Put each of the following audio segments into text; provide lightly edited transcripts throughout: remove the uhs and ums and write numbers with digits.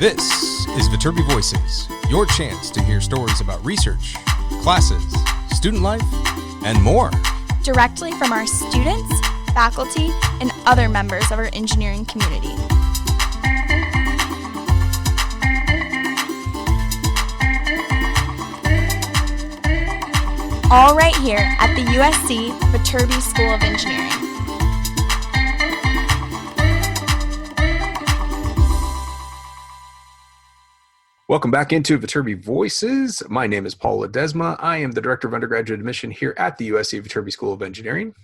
This is Viterbi Voices, your chance to hear stories about research, classes, student life, and more. Directly from our students, faculty, and other members of our engineering community. All right here at the USC Viterbi School of Engineering. Welcome back into Viterbi Voices. My name is Paul Ledesma. I am the Director of Undergraduate Admission here at the USC Viterbi School of Engineering.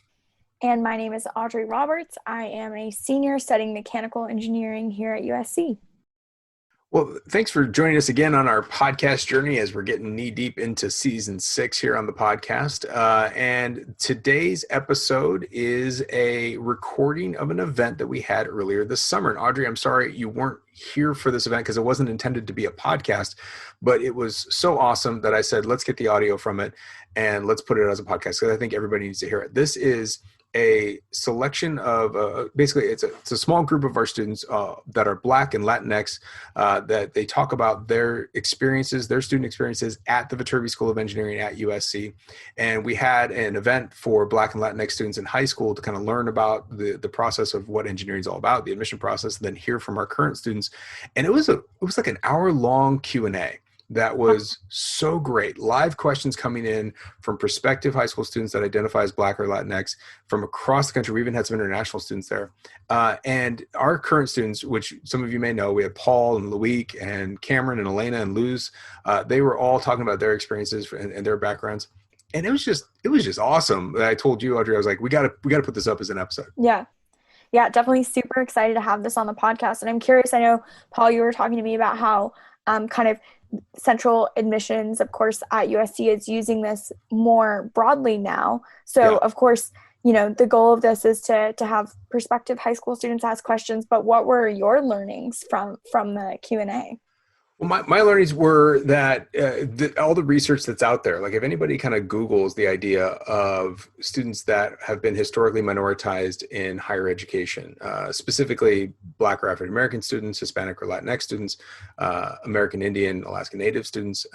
And my name is Audrey Roberts. I am a senior studying mechanical engineering here at USC. Well, thanks for joining us again on our podcast journey as we're getting knee-deep into Season 6 here on the podcast. And today's episode is a recording of an event that we had earlier this summer. And Audrey, I'm sorry you weren't here for this event because it wasn't intended to be a podcast, but it was so awesome that I said, let's get the audio from it and let's put it as a podcast because I think everybody needs to hear it. This is a selection of, basically it's a small group of our students that are Black and Latinx, that they talk about their experiences, their student experiences at the Viterbi School of Engineering at USC. And we had an event for Black and Latinx students in high school to kind of learn about the process of what engineering is all about, the admission process, and then hear from our current students. And it was like an hour-long Q&A. That was so great. Live questions coming in from prospective high school students that identify as Black or Latinx from across the country. We even had some international students there. And our current students, which some of you may know, we have Paul and Loic and Cameron and Elena and Luz. They were all talking about their experiences and their backgrounds. And it was just awesome. I told you, Audrey, I was like, we got to put this up as an episode. Yeah, definitely super excited to have this on the podcast. And I'm curious, I know, Paul, you were talking to me about how kind of central admissions, of course, at USC is using this more broadly now. So, yeah. Of course, you know, the goal of this is to have prospective high school students ask questions. But what were your learnings from the Q&A? Well, my learnings were that all the research that's out there, like if anybody kind of Googles the idea of students that have been historically minoritized in higher education, specifically Black or African American students, Hispanic or Latinx students, American Indian, Alaska Native students,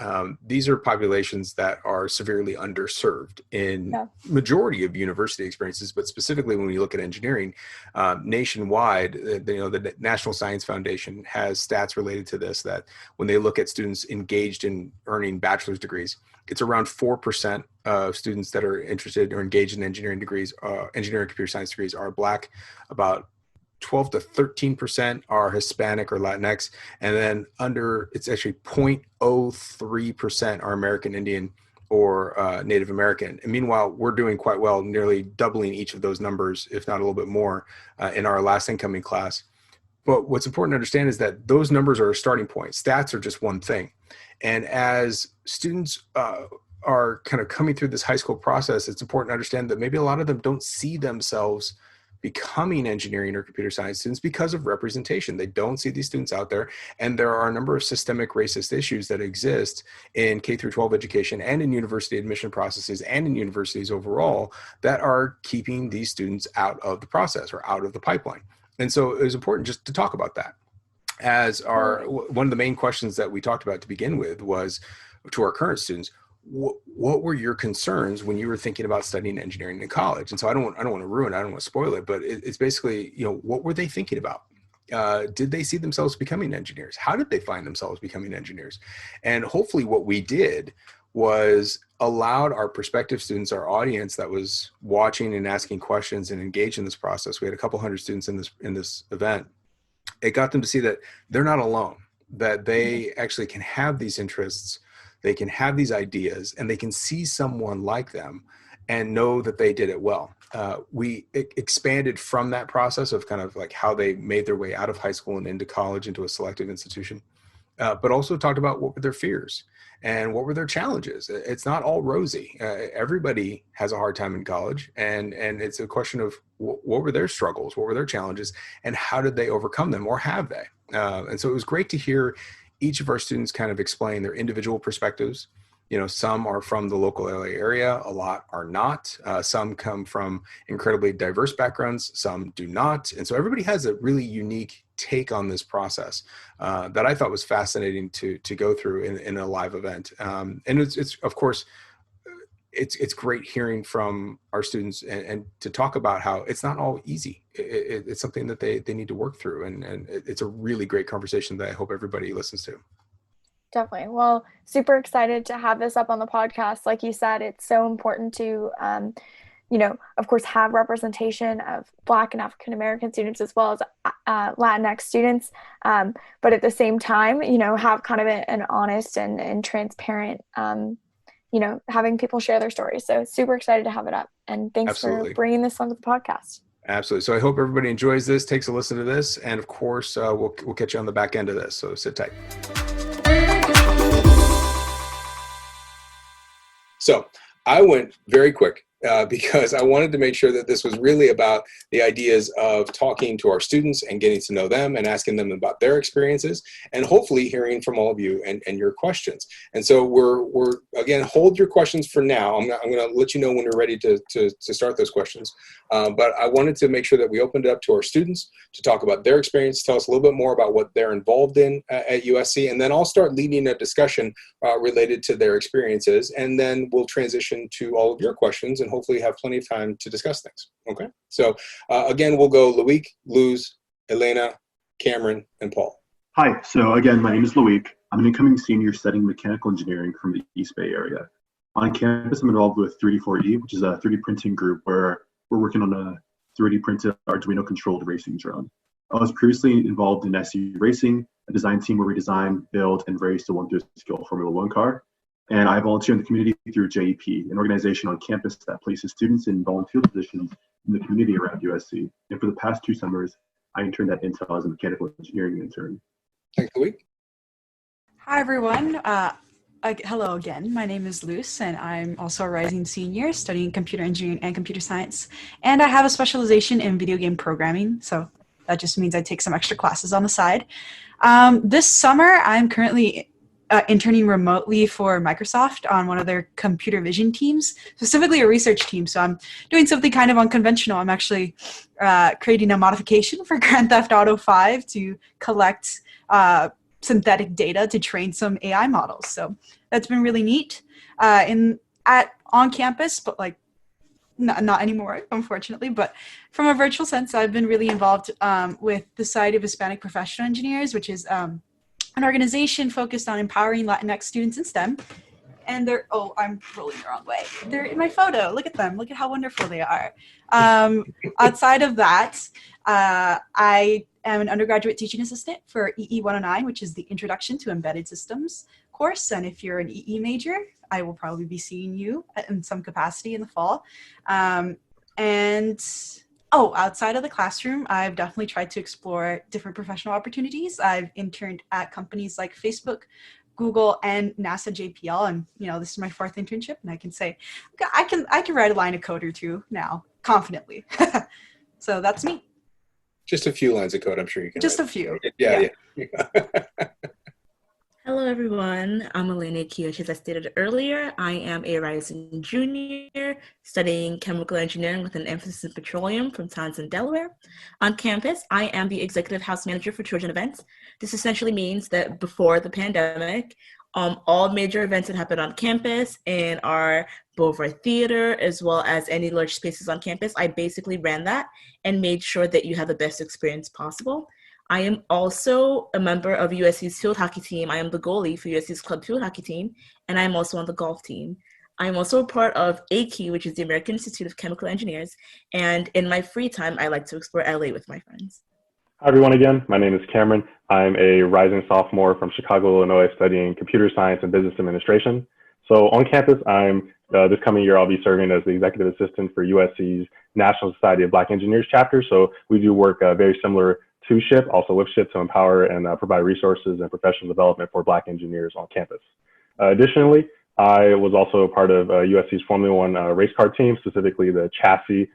these are populations that are severely underserved in majority of university experiences, but specifically when you look at engineering, nationwide, the National Science Foundation has stats related to this that when they look at students engaged in earning bachelor's degrees, it's around 4% of students that are interested or engaged in engineering degrees, engineering computer science degrees are Black, about 12 to 13% are Hispanic or Latinx, and then it's actually 0.03% are American Indian or Native American. And meanwhile, we're doing quite well, nearly doubling each of those numbers, if not a little bit more, in our last incoming class. But what's important to understand is that those numbers are a starting point. Stats are just one thing. And as students are kind of coming through this high school process, it's important to understand that maybe a lot of them don't see themselves becoming engineering or computer science students because of representation. They don't see these students out there. And there are a number of systemic racist issues that exist in K through 12 education and in university admission processes and in universities overall that are keeping these students out of the process or out of the pipeline. And so it was important just to talk about that. As one of the main questions that we talked about to begin with was to our current students, what were your concerns when you were thinking about studying engineering in college? And so I don't want to ruin it, I don't want to spoil it, but it's basically, what were they thinking about? Did they see themselves becoming engineers? How did they find themselves becoming engineers? And hopefully what we did was allowed our prospective students, our audience that was watching and asking questions and engaged in this process. We had a couple hundred students in this event. It got them to see that they're not alone, that they actually can have these interests, they can have these ideas, and they can see someone like them and know that they did it well. We expanded from that process of kind of like how they made their way out of high school and into college, into a selective institution, but also talked about what were their fears and what were their challenges. It's not all rosy. Everybody has a hard time in college, and it's a question of what were their struggles, what were their challenges, and how did they overcome them, or have they? And so it was great to hear each of our students kind of explain their individual perspectives, some are from the local LA area, a lot are not. Some come from incredibly diverse backgrounds, some do not. And so everybody has a really unique take on this process that I thought was fascinating to go through in a live event. And it's of course, it's great hearing from our students and to talk about how it's not all easy. It's something that they need to work through. And it's a really great conversation that I hope everybody listens to. Definitely. Well, super excited to have this up on the podcast. Like you said, it's so important to, of course, have representation of Black and African American students as well as Latinx students. But at the same time, have kind of an honest and transparent, having people share their stories. So super excited to have it up. And thanks Absolutely. for bringing this onto the podcast. Absolutely. So I hope everybody enjoys this, takes a listen to this, and of course, we'll catch you on the back end of this. So sit tight. So I went very quick because I wanted to make sure that this was really about the ideas of talking to our students and getting to know them and asking them about their experiences and hopefully hearing from all of you and your questions. And so we're again, hold your questions for now. I'm going to let you know when you're ready to start those questions. But I wanted to make sure that we opened it up to our students to talk about their experience, tell us a little bit more about what they're involved in at USC, and then I'll start leading a discussion related to their experiences, and then we'll transition to all of your questions and hopefully have plenty of time to discuss things. Okay? So again, we'll go Loic, Luz, Elena, Cameron, and Paul. Hi, so again, my name is Loic. I'm an incoming senior studying mechanical engineering from the East Bay area. On campus, I'm involved with 3D4E, which is a 3D printing group where we're working on a 3D printed Arduino controlled racing drone. I was previously involved in SU Racing, a design team where we design, build, and race the 1/3 Formula One car. And I volunteer in the community through JEP, an organization on campus that places students in volunteer positions in the community around USC. And for the past 2 summers, I interned at Intel as a mechanical engineering intern. Thanks, Loic. Hi, everyone. Hello again. My name is Luz, and I'm also a rising senior studying computer engineering and computer science. And I have a specialization in video game programming, so that just means I take some extra classes on the side. This summer, I'm currently interning remotely for Microsoft on one of their computer vision teams, specifically a research team. So I'm doing something kind of unconventional. I'm actually creating a modification for Grand Theft Auto 5 to collect synthetic data to train some AI models. So that's been really neat. On campus, but like not anymore, unfortunately. But from a virtual sense, I've been really involved with the Society of Hispanic Professional Engineers, which is an organization focused on empowering Latinx students in STEM. And I'm rolling the wrong way. They're in my photo. Look at them. Look at how wonderful they are. Outside of that, I am an undergraduate teaching assistant for EE 109, which is the Introduction to Embedded Systems course. And if you're an EE major, I will probably be seeing you in some capacity in the fall. Outside of the classroom, I've definitely tried to explore different professional opportunities. I've interned at companies like Facebook, Google, and NASA JPL, and this is my 4th internship, and I can say I can write a line of code or two now confidently. So that's me. Just a few lines of code, I'm sure you can. Just write. A few. Yeah. Hello, everyone. I'm Elena, as I stated earlier. I am a rising junior studying chemical engineering with an emphasis in petroleum from Townsend, Delaware. On campus, I am the executive house manager for children events. This essentially means that before the pandemic, all major events that happen on campus and our Beauvoir Theater, as well as any large spaces on campus, I basically ran that and made sure that you have the best experience possible. I am also a member of USC's field hockey team. I am the goalie for USC's club field hockey team, and I'm also on the golf team. I'm also a part of AKEY, which is the American Institute of Chemical Engineers, and in my free time, I like to explore LA with my friends. Hi, everyone again. My name is Cameron. I'm a rising sophomore from Chicago, Illinois, studying computer science and business administration. So on campus, this coming year, I'll be serving as the executive assistant for USC's National Society of Black Engineers chapter. So we do work very similar to SHIP, also with SHIP, to empower and provide resources and professional development for Black engineers on campus. Additionally, I was also a part of USC's Formula One race car team, specifically the chassis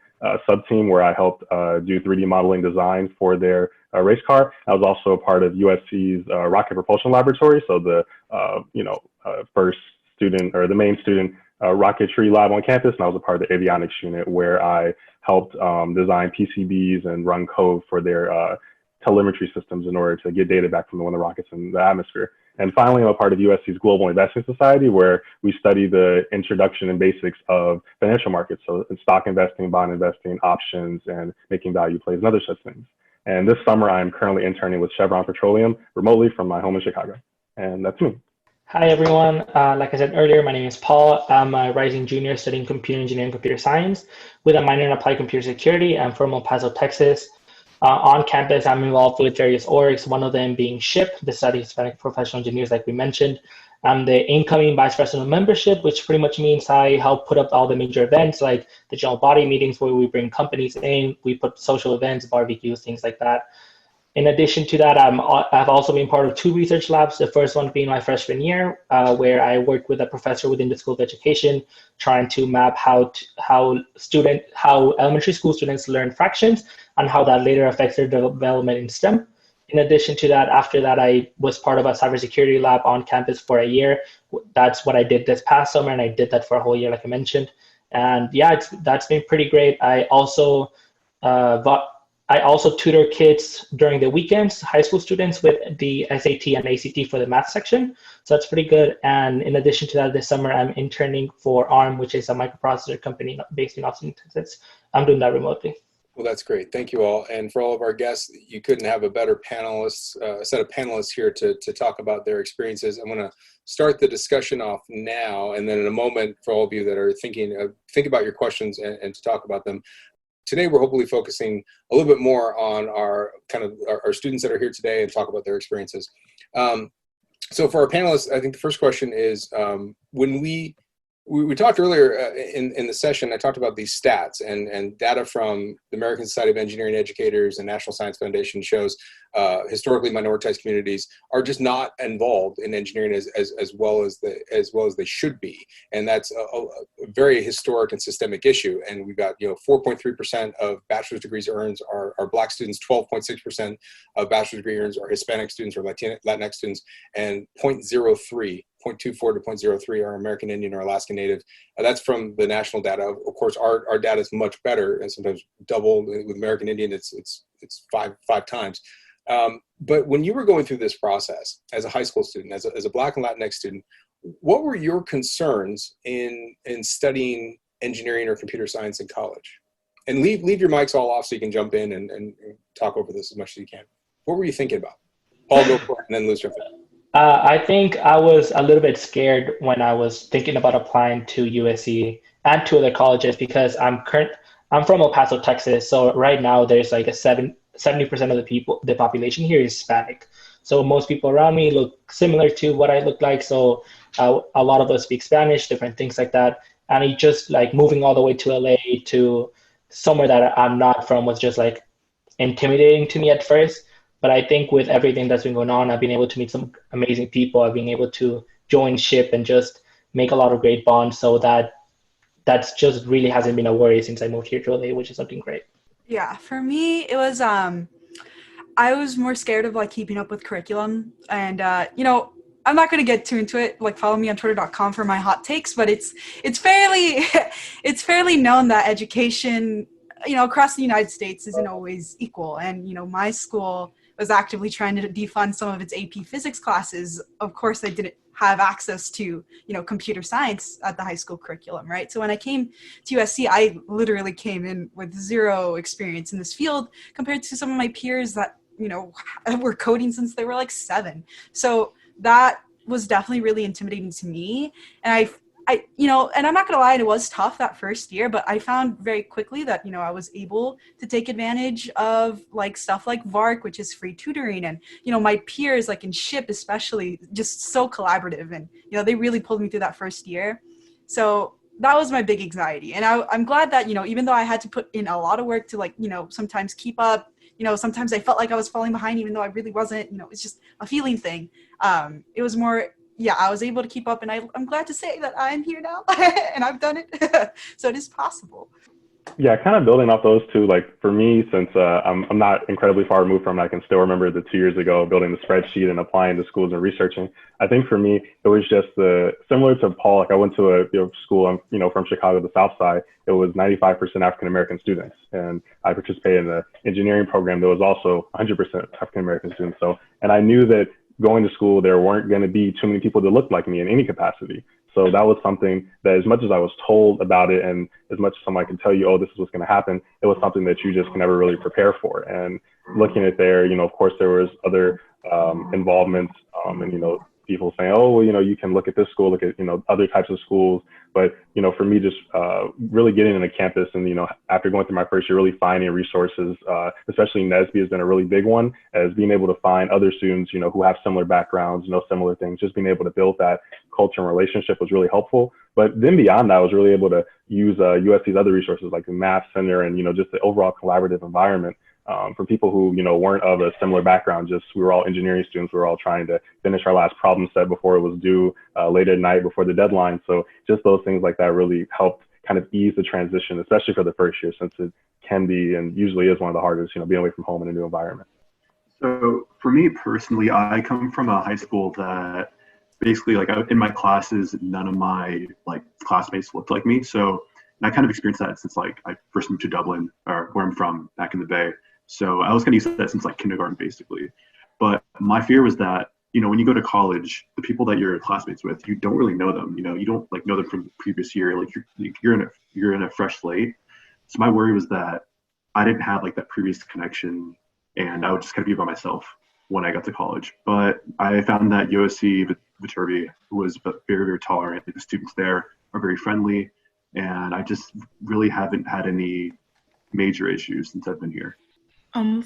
sub-team, where I helped do 3D modeling design for their race car. I was also a part of USC's rocket propulsion laboratory, so the first student or the main student rocketry lab on campus, and I was a part of the avionics unit where I helped design PCBs and run code for their telemetry systems in order to get data back from one of the rockets in the atmosphere. And finally, I'm a part of USC's Global Investing Society, where we study the introduction and basics of financial markets. So stock investing, bond investing, options, and making value plays and other such things. And this summer, I'm currently interning with Chevron Petroleum remotely from my home in Chicago. And that's me. Hi, everyone. Like I said earlier, my name is Paul. I'm a rising junior studying computer engineering and computer science with a minor in applied computer security. I'm from El Paso, Texas. On campus, I'm involved with various orgs, one of them being SHIP, the Study of Hispanic Professional Engineers, like we mentioned. I'm the incoming vice president of membership, which pretty much means I help put up all the major events, like the general body meetings where we bring companies in, we put social events, barbecues, things like that. In addition to that, I've also been part of 2 research labs, the first one being my freshman year, where I worked with a professor within the School of Education, trying to map how elementary school students learn fractions and how that later affects their development in STEM. In addition to that, after that, I was part of a cybersecurity lab on campus for a year. That's what I did this past summer, and I did that for a whole year, like I mentioned. And yeah, that's been pretty great. I also tutor kids during the weekends, high school students, with the SAT and ACT for the math section. So that's pretty good. And in addition to that, this summer, I'm interning for ARM, which is a microprocessor company based in Austin, Texas. I'm doing that remotely. Well, that's great. Thank you all. And for all of our guests, you couldn't have a better panelists, set of panelists here to talk about their experiences. I'm going to start the discussion off now, and then in a moment, for all of you that are think about your questions and to talk about them. Today, we're hopefully focusing a little bit more on our students that are here today and talk about their experiences. So for our panelists, I think the first question is, when we talked earlier in the session, I talked about these stats and data from the American Society of Engineering Educators and National Science Foundation shows historically minoritized communities are just not involved in engineering as well as they should be, and that's a very historic and systemic issue. And we've got 4.3% of bachelor's degrees earned are Black students, 12.6% of bachelor's degree earners are Hispanic students or Latinx students, and 0.24 to 0.03 are American Indian or Alaskan Native. That's from the national data. Of course, our data is much better, and sometimes double. With American Indian, it's five times. But when you were going through this process as a high school student, as a Black and Latinx student, what were your concerns in studying engineering or computer science in college? And leave your mics all off so you can jump in and talk over this as much as you can. What were you thinking about? Paul, go for it, and then Luz jump in. I think I was a little bit scared when I was thinking about applying to USC and to other colleges, because I'm from El Paso, Texas. So right now there's like 70% of the population here is Hispanic. So most people around me look similar to what I look like. So a lot of us speak Spanish, different things like that. And it just like moving all the way to LA to somewhere that I'm not from was just like intimidating to me at first. But I think with everything that's been going on, I've been able to meet some amazing people. I've been able to join SHIP and just make a lot of great bonds. So that's just really hasn't been a worry since I moved here to LA, which is something great. Yeah, for me, it was, I was more scared of like keeping up with curriculum. And, I'm not going to get too into it. Like, follow me on twitter.com for my hot takes, but it's fairly, it's fairly known that education, across the United States isn't always equal. And, my school was actively trying to defund some of its AP physics classes. Of course, I didn't have access to, computer science at the high school curriculum, right? So when I came to USC, I literally came in with zero experience in this field compared to some of my peers that, were coding since they were like 7. So that was definitely really intimidating to me. And I and I'm not gonna lie, it was tough that first year, but I found very quickly that, I was able to take advantage of like stuff like VARC, which is free tutoring. And, my peers like in SHIP, especially, just so collaborative. And, they really pulled me through that first year. So that was my big anxiety. And I'm glad that, even though I had to put in a lot of work to like, sometimes keep up, sometimes I felt like I was falling behind, even though I really wasn't, it's just a feeling thing. It was more, I was able to keep up, and I'm glad to say that I'm here now and I've done it. So it is possible. Yeah, kind of building off those two. Like for me, since I'm not incredibly far removed from it, I can still remember the 2 years ago building the spreadsheet and applying to schools and researching. I think for me, it was just the similar to Paul. Like I went to a school, from Chicago, the South Side. It was 95% African American students, and I participated in the engineering program that was also 100% African American students. So, and I knew that going to school, there weren't going to be too many people that looked like me in any capacity. So that was something that, as much as I was told about it, and as much as somebody can tell you, oh, this is what's going to happen, it was something that you just can never really prepare for. And looking at there, of course, there was other involvements, and people saying, oh, well, you can look at this school, look at other types of schools. But for me, just really getting into campus, and after going through my first year, really finding resources, especially NSBE has been a really big one, as being able to find other students who have similar backgrounds, similar things. Just being able to build that culture and relationship was really helpful. But then beyond that, I was really able to use USC's other resources like the Math Center, and just the overall collaborative environment. For people who weren't of a similar background, just we were all engineering students. We were all trying to finish our last problem set before it was due, late at night before the deadline. So just those things like that really helped kind of ease the transition, especially for the first year, since it can be and usually is one of the hardest, being away from home in a new environment. So for me personally, I come from a high school that basically, like, in my classes, none of my classmates looked like me. So, and I kind of experienced that since I first moved to Dublin, or where I'm from, back in the Bay. So I was kind of used to that since kindergarten, basically. But my fear was that, when you go to college, the people that you're classmates with, you don't really know them. You don't know them from the previous year. Like you're in a fresh slate. So my worry was that I didn't have that previous connection, and I would just kind of be by myself when I got to college. But I found that USC Viterbi was very, very tolerant. The students there are very friendly, and I just really haven't had any major issues since I've been here.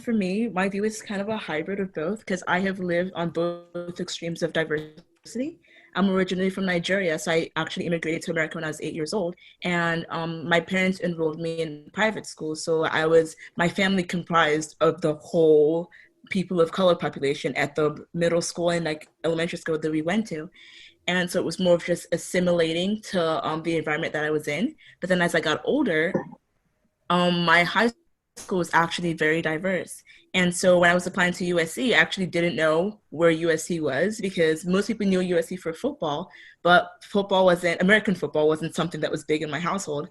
For me, my view is kind of a hybrid of both, because I have lived on both extremes of diversity. I'm originally from Nigeria, so I actually immigrated to America when I was 8 years old, and my parents enrolled me in private school, so my family comprised of the whole people of color population at the middle school and elementary school that we went to. And so it was more of just assimilating to the environment that I was in. But then as I got older, my high school was actually very diverse. And so when I was applying to USC, I actually didn't know where USC was, because most people knew USC for football, but American football wasn't something that was big in my household.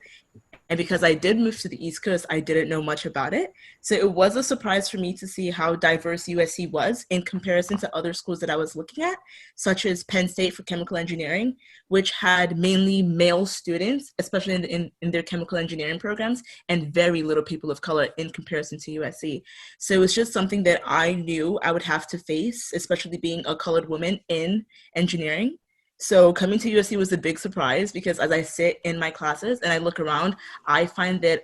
And because I did move to the East Coast, I didn't know much about it. So it was a surprise for me to see how diverse USC was in comparison to other schools that I was looking at, such as Penn State for chemical engineering, which had mainly male students, especially in their chemical engineering programs, and very little people of color in comparison to USC. So it was just something that I knew I would have to face, especially being a colored woman in engineering. So coming to USC was a big surprise, because as I sit in my classes and I look around, I find that,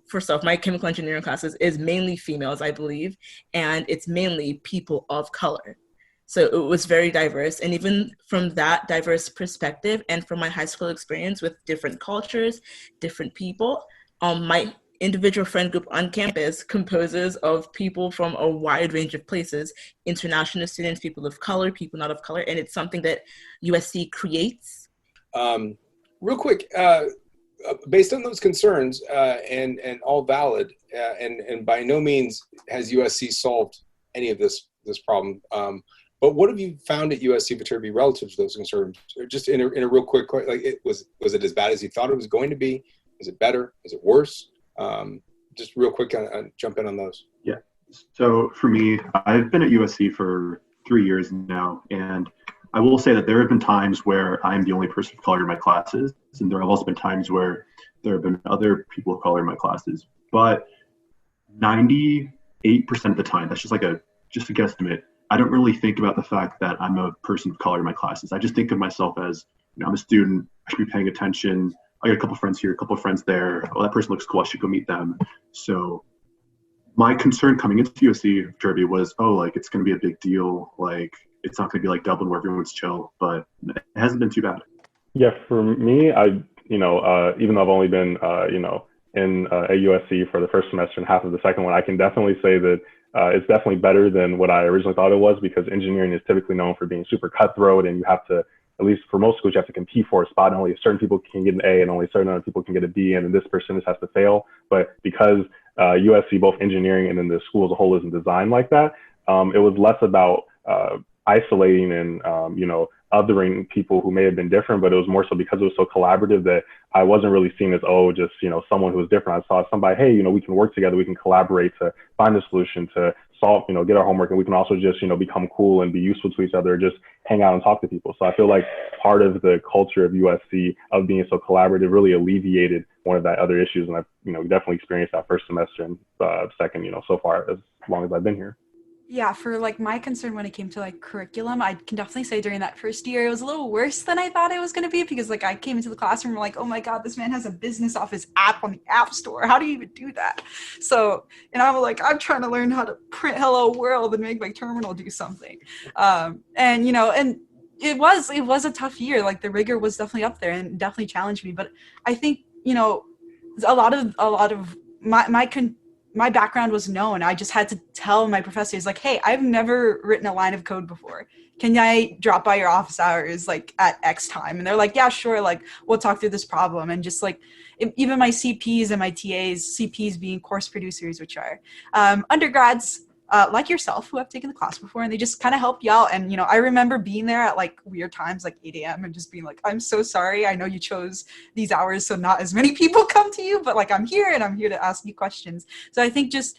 first off, my chemical engineering classes is mainly females, I believe, and it's mainly people of color. So it was very diverse. And even from that diverse perspective, and from my high school experience with different cultures, different people, my individual friend group on campus composes of people from a wide range of places: international students, people of color, people not of color, and it's something that USC creates. Real quick, based on those concerns, and all valid, and by no means has USC solved any of this problem. But what have you found at USC Viterbi relative to those concerns? Just in a real quick, was it as bad as you thought it was going to be? Is it better? Is it worse? Just real quick, jump in on those. Yeah. So for me, I've been at USC for 3 years now, and I will say that there have been times where I'm the only person of color in my classes, and there have also been times where there have been other people of color in my classes. But 98% of the time, that's just a guesstimate. I don't really think about the fact that I'm a person of color in my classes. I just think of myself as, I'm a student. I should be paying attention. I got a couple of friends here, a couple of friends there. Oh, that person looks cool. I should go meet them. So my concern coming into USC Viterbi was, it's going to be a big deal. It's not going to be like Dublin where everyone's chill, but it hasn't been too bad. Yeah, for me, even though I've only been, in at USC for the first semester and half of the second one, I can definitely say that it's definitely better than what I originally thought it was, because engineering is typically known for being super cutthroat, and you have to at least for most schools, you have to compete for a spot. And only certain people can get an A and only certain other people can get a B, and then this person just has to fail. But because USC, both engineering and then the school as a whole isn't designed like that, it was less about isolating and, othering people who may have been different, but it was more so because it was so collaborative that I wasn't really seen as, just, someone who was different. I saw somebody, hey, we can work together, we can collaborate to find a solution to solve, get our homework, and we can also just, become cool and be useful to each other, just hang out and talk to people. So I feel like part of the culture of USC of being so collaborative really alleviated one of that other issues. And I've, definitely experienced that first semester and second, so far as long as I've been here. Yeah, for like my concern when it came to like curriculum, I can definitely say during that first year, it was a little worse than I thought it was going to be, because like I came into the classroom and like, oh my God, this man has a business office app on the App Store. How do you even do that? So, and I'm like, I'm trying to learn how to print hello world and make my terminal do something. And it was a tough year. Like the rigor was definitely up there and definitely challenged me. But I think, a lot of my background was known. I just had to tell my professors, like, hey, I've never written a line of code before. Can I drop by your office hours like at X time? And they're like, yeah, sure. Like, we'll talk through this problem. And just like, even my CPs and my TAs, CPs being course producers, which are undergrads like yourself who have taken the class before, and they just kind of help you out. And, I remember being there at like weird times, like 8 a.m. and just being like, I'm so sorry. I know you chose these hours, so not as many people come to you, but like I'm here and I'm here to ask you questions. So I think just,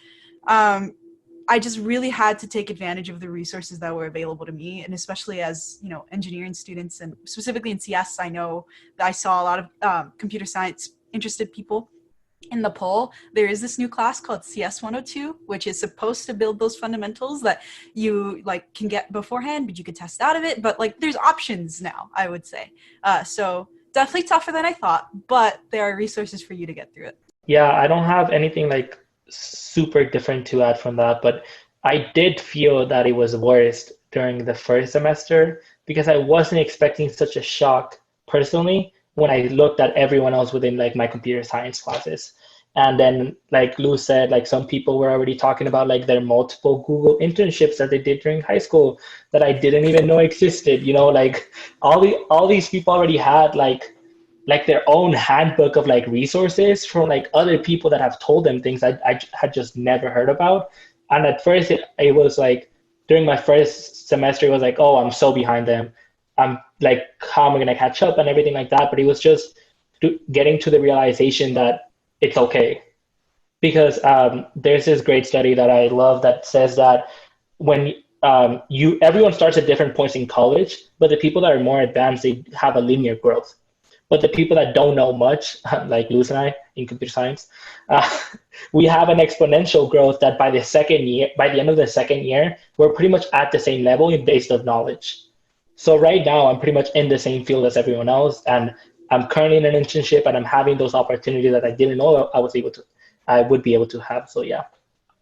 I just really had to take advantage of the resources that were available to me. And especially as, engineering students, and specifically in CS, I know that I saw a lot of computer science interested people. In the poll, there is this new class called CS 102, which is supposed to build those fundamentals that you like can get beforehand, but you could test out of it. But like there's options now, I would say. So definitely tougher than I thought, but there are resources for you to get through it. Yeah, I don't have anything like super different to add from that, but I did feel that it was worse during the first semester because I wasn't expecting such a shock personally when I looked at everyone else within like my computer science classes. And then like Lou said, like some people were already talking about like their multiple Google internships that they did during high school that I didn't even know existed, like all these people already had like their own handbook of like resources from like other people that have told them things I had just never heard about. And at first it was like, during my first semester, it was like, oh, I'm so behind them. I'm like, how am I going to catch up and everything like that? But it was just getting to the realization that it's okay. Because there's this great study that I love that says that when everyone starts at different points in college, but the people that are more advanced, they have a linear growth. But the people that don't know much, like Luz and I in computer science, we have an exponential growth that by the end of the second year, we're pretty much at the same level in base of knowledge. So right now, I'm pretty much in the same field as everyone else, and I'm currently in an internship, and I'm having those opportunities that I didn't know I would be able to have. So yeah.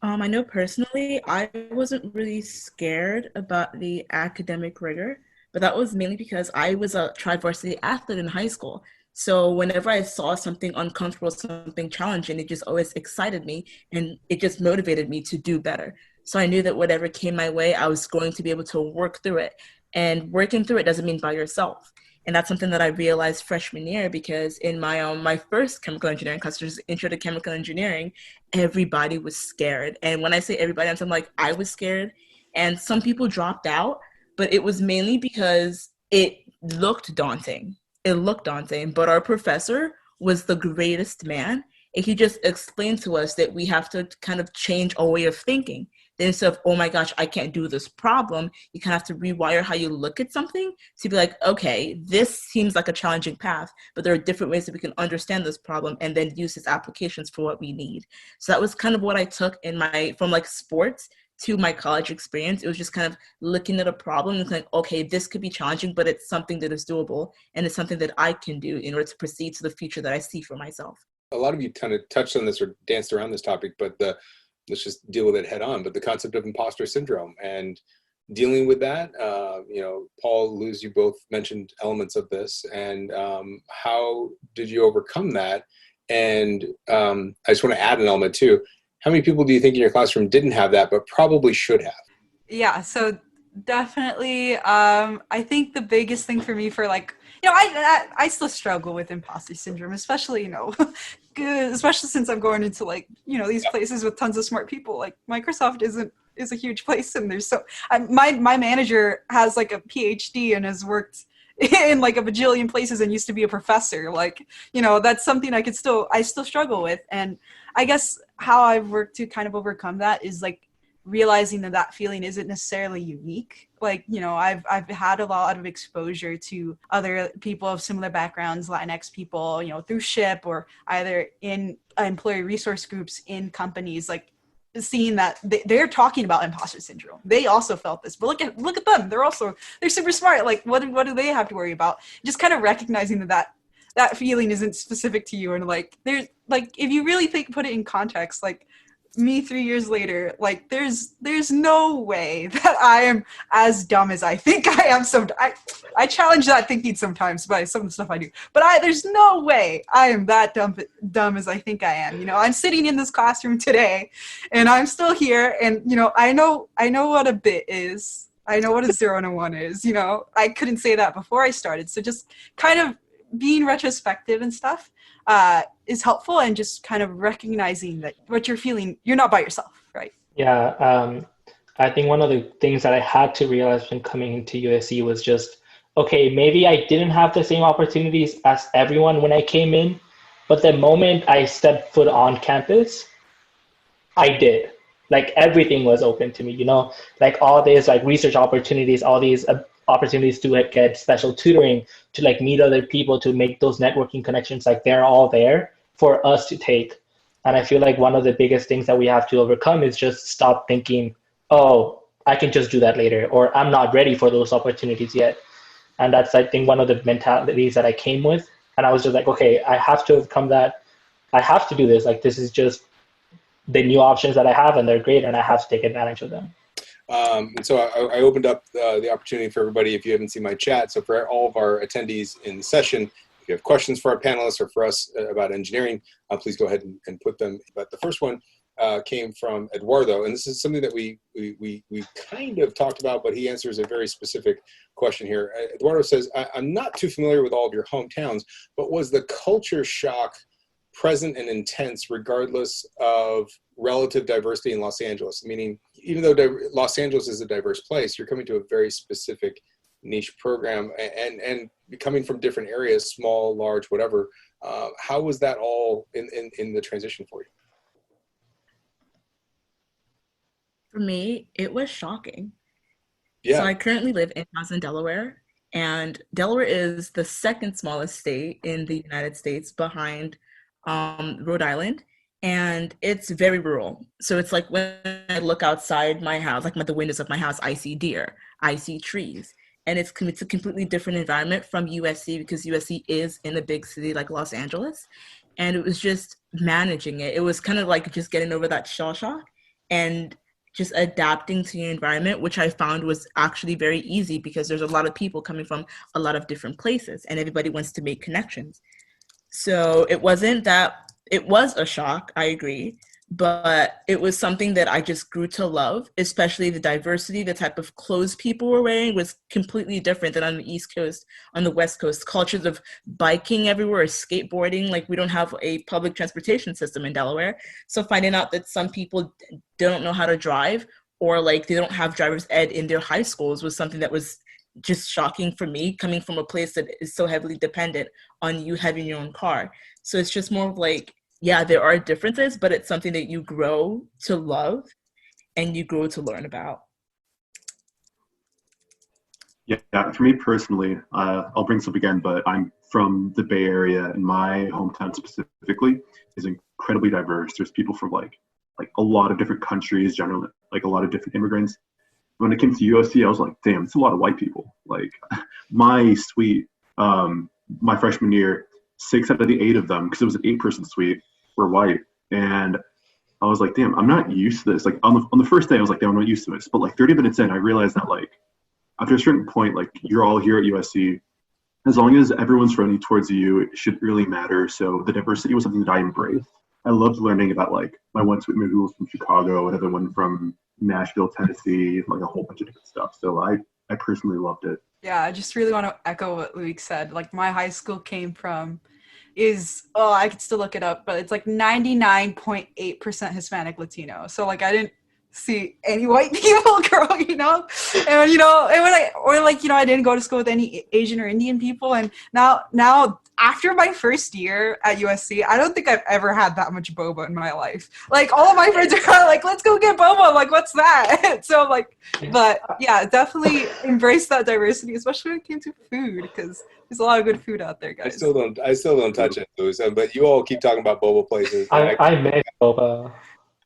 I know personally, I wasn't really scared about the academic rigor, but that was mainly because I was a tri-varsity athlete in high school. So whenever I saw something uncomfortable, something challenging, it just always excited me, and it just motivated me to do better. So I knew that whatever came my way, I was going to be able to work through it. And working through it doesn't mean by yourself. And that's something that I realized freshman year, because in my first chemical engineering class, which is Intro to Chemical Engineering, everybody was scared. And when I say everybody, I'm like, I was scared. And some people dropped out, but it was mainly because it looked daunting. But our professor was the greatest man. And he just explained to us that we have to kind of change our way of thinking. Then instead of, oh my gosh, I can't do this problem, you kind of have to rewire how you look at something to be like, okay, this seems like a challenging path, but there are different ways that we can understand this problem and then use its applications for what we need. So that was kind of what I took from like sports to my college experience. It was just kind of looking at a problem and like, okay, this could be challenging, but it's something that is doable, and it's something that I can do in order to proceed to the future that I see for myself. A lot of you kind of touched on this or danced around this topic, but let's just deal with it head on. But the concept of imposter syndrome and dealing with that, Paul, Luz, you both mentioned elements of this, and how did you overcome that? And I just want to add an element too. How many people do you think in your classroom didn't have that, but probably should have? Yeah, so Definitely. I think the biggest thing for me for like, I still struggle with imposter syndrome, especially, especially since I'm going into like, these places with tons of smart people. Like Microsoft is a huge place, and there's my manager has like a PhD and has worked in like a bajillion places and used to be a professor. Like, that's something I still struggle with. And I guess how I've worked to kind of overcome that is like realizing that feeling isn't necessarily unique. Like, I've had a lot of exposure to other people of similar backgrounds, Latinx people, through SHIP or either in employee resource groups in companies, like seeing that they're talking about imposter syndrome. They also felt this, but look at them. They're super smart. Like, what do they have to worry about? Just kind of recognizing that feeling isn't specific to you. And like, there's like, if you really put it in context, like, me 3 years later, like there's no way that I am as dumb as I think I am. I challenge that thinking sometimes by some of the stuff I do, but there's no way I am that dumb as I think I am. I'm sitting in this classroom today and I'm still here, and I know what a bit is. I know what a 0 and a 1 is. I couldn't say that before I started. So just kind of being retrospective and stuff is helpful, and just kind of recognizing that what you're feeling, you're not by yourself, right? Yeah, I think one of the things that I had to realize when coming into USC was just, okay, maybe I didn't have the same opportunities as everyone when I came in, but the moment I stepped foot on campus, I did. Like everything was open to me, like all these like research opportunities, all these opportunities to like, get special tutoring, to like meet other people, to make those networking connections, like they're all there for us to take. And I feel like one of the biggest things that we have to overcome is just stop thinking, oh, I can just do that later, or I'm not ready for those opportunities yet. And that's, I think, one of the mentalities that I came with. And I was just like, okay, I have to overcome that. I have to do this. Like, this is just the new options that I have, and they're great, and I have to take advantage of them. And so I opened up the opportunity for everybody, if you haven't seen my chat. So for all of our attendees in the session, if you have questions for our panelists or for us about engineering, please go ahead and put them. But the first one came from Eduardo, and this is something that we kind of talked about, but he answers a very specific question here. Eduardo says, I'm not too familiar with all of your hometowns, but was the culture shock present and intense regardless of relative diversity in Los Angeles? Meaning, even though Los Angeles is a diverse place, you're coming to a very specific niche program, and coming from different areas, small, large, whatever. How was that all in the transition for you? For me, it was shocking. Yeah. So I currently live in Townsend, Delaware, and Delaware is the second smallest state in the United States behind Rhode Island, and it's very rural. So it's like when I look outside my house, like the windows of my house, I see deer, I see trees, and it's a completely different environment from USC, because USC is in a big city like Los Angeles, and it was just managing it. It was kind of like just getting over that shell shock and just adapting to your environment, which I found was actually very easy, because there's a lot of people coming from a lot of different places, and everybody wants to make connections. So it was a shock, I agree, but it was something that I just grew to love, especially the diversity. The type of clothes people were wearing was completely different than on the East Coast. On the West Coast, cultures of biking everywhere, skateboarding, like we don't have a public transportation system in Delaware. So finding out that some people don't know how to drive, or like they don't have driver's ed in their high schools, was something that was just shocking for me, coming from a place that is so heavily dependent on you having your own car. So it's just more of like, yeah, there are differences, but it's something that you grow to love and you grow to learn about. Yeah, for me personally, I'll bring this up again, but I'm from the Bay Area, and my hometown specifically is incredibly diverse. There's people from like a lot of different countries, generally, like a lot of different immigrants. When it came to USC, I was like, damn, it's a lot of white people. Like my suite, my freshman year, 6 out of the 8 of them, because it was an 8-person suite, were white. And I was like, damn, I'm not used to this. Like on the first day, I was like, damn, I'm not used to this. But like 30 minutes in, I realized that like after a certain point, like you're all here at USC, as long as everyone's friendly towards you, it shouldn't really matter. So the diversity was something that I embraced. I loved learning about like my one suite member who was from Chicago, another one from Nashville, Tennessee, like a whole bunch of different stuff. So I personally loved it. Yeah, I just really want to echo what Loic said. Like my high school came from I could still look it up, but it's like 99.8% Hispanic Latino. So like I didn't see any white people growing up, and I didn't go to school with any Asian or Indian people, and now after my first year at USC, I don't think I've ever had that much boba in my life. Like all of my friends are like, let's go get boba. I'm like, what's that? So I'm like, but yeah, definitely embrace that diversity, especially when it came to food, because there's a lot of good food out there, guys. I still don't touch it, Louis. But you all keep talking about boba places. I miss boba.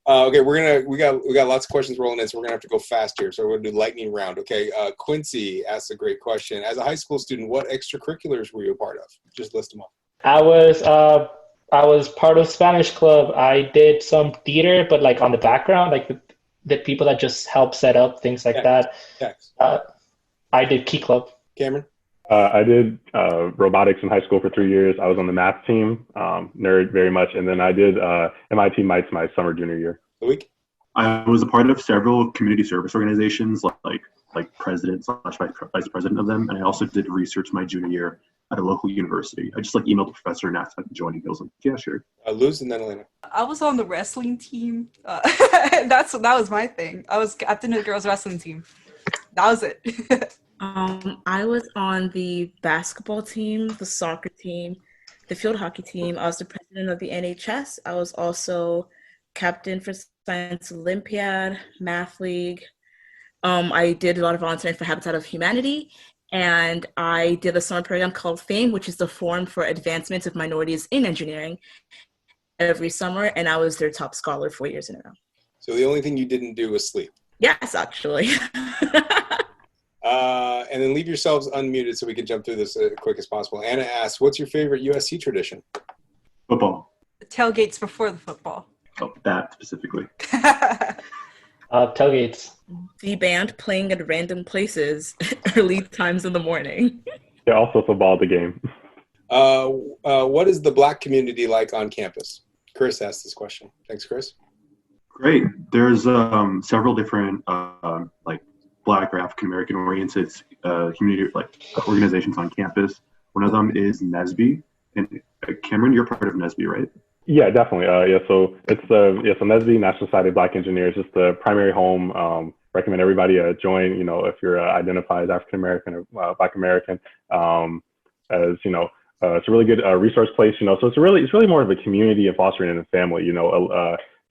Okay, we got lots of questions rolling in, so we're gonna have to go fast here. So we're gonna do lightning round. Okay, Quincy asked a great question. As a high school student, what extracurriculars were you a part of? Just list them off. I was part of Spanish club. I did some theater, but like on the background, like the people that just help set up things like that. Yes. I did Key Club. Cameron? I did robotics in high school for 3 years. I was on the math team, nerd very much. And then I did MIT Mites my summer junior year. Loic? I was a part of several community service organizations, like president / vice president of them. And I also did research my junior year at a local university. I just emailed the professor and asked if I could join. He was like, yeah, sure. Luz and then Elena. I was on the wrestling team. That was my thing. I was captain of the girls wrestling team. That was it. I was on the basketball team, the soccer team, the field hockey team. I was the president of the NHS. I was also captain for Science Olympiad, Math League. I did a lot of volunteering for Habitat of Humanity, and I did a summer program called FAME, which is the Forum for Advancement of Minorities in Engineering, every summer, and I was their top scholar 4 years in a row. So the only thing you didn't do was sleep. Yes, actually. And then leave yourselves unmuted so we can jump through this as quick as possible. Anna asks, what's your favorite USC tradition? Football. Tailgates before the football. Oh, that specifically. Tailgates. The band playing at random places early times in the morning. Yeah, also football at the game. What is the Black community like on campus? Chris asked this question. Thanks, Chris. Great. There's several different Black or African American oriented community organizations on campus. One of them is NSBE, and Cameron, you're part of NSBE, right? Yeah, definitely. So it's so NSBE, National Society of Black Engineers, is the primary home. Recommend everybody join. If you're identified as African American or Black American, as it's a really good resource place. So it's really more of a community and fostering in a family.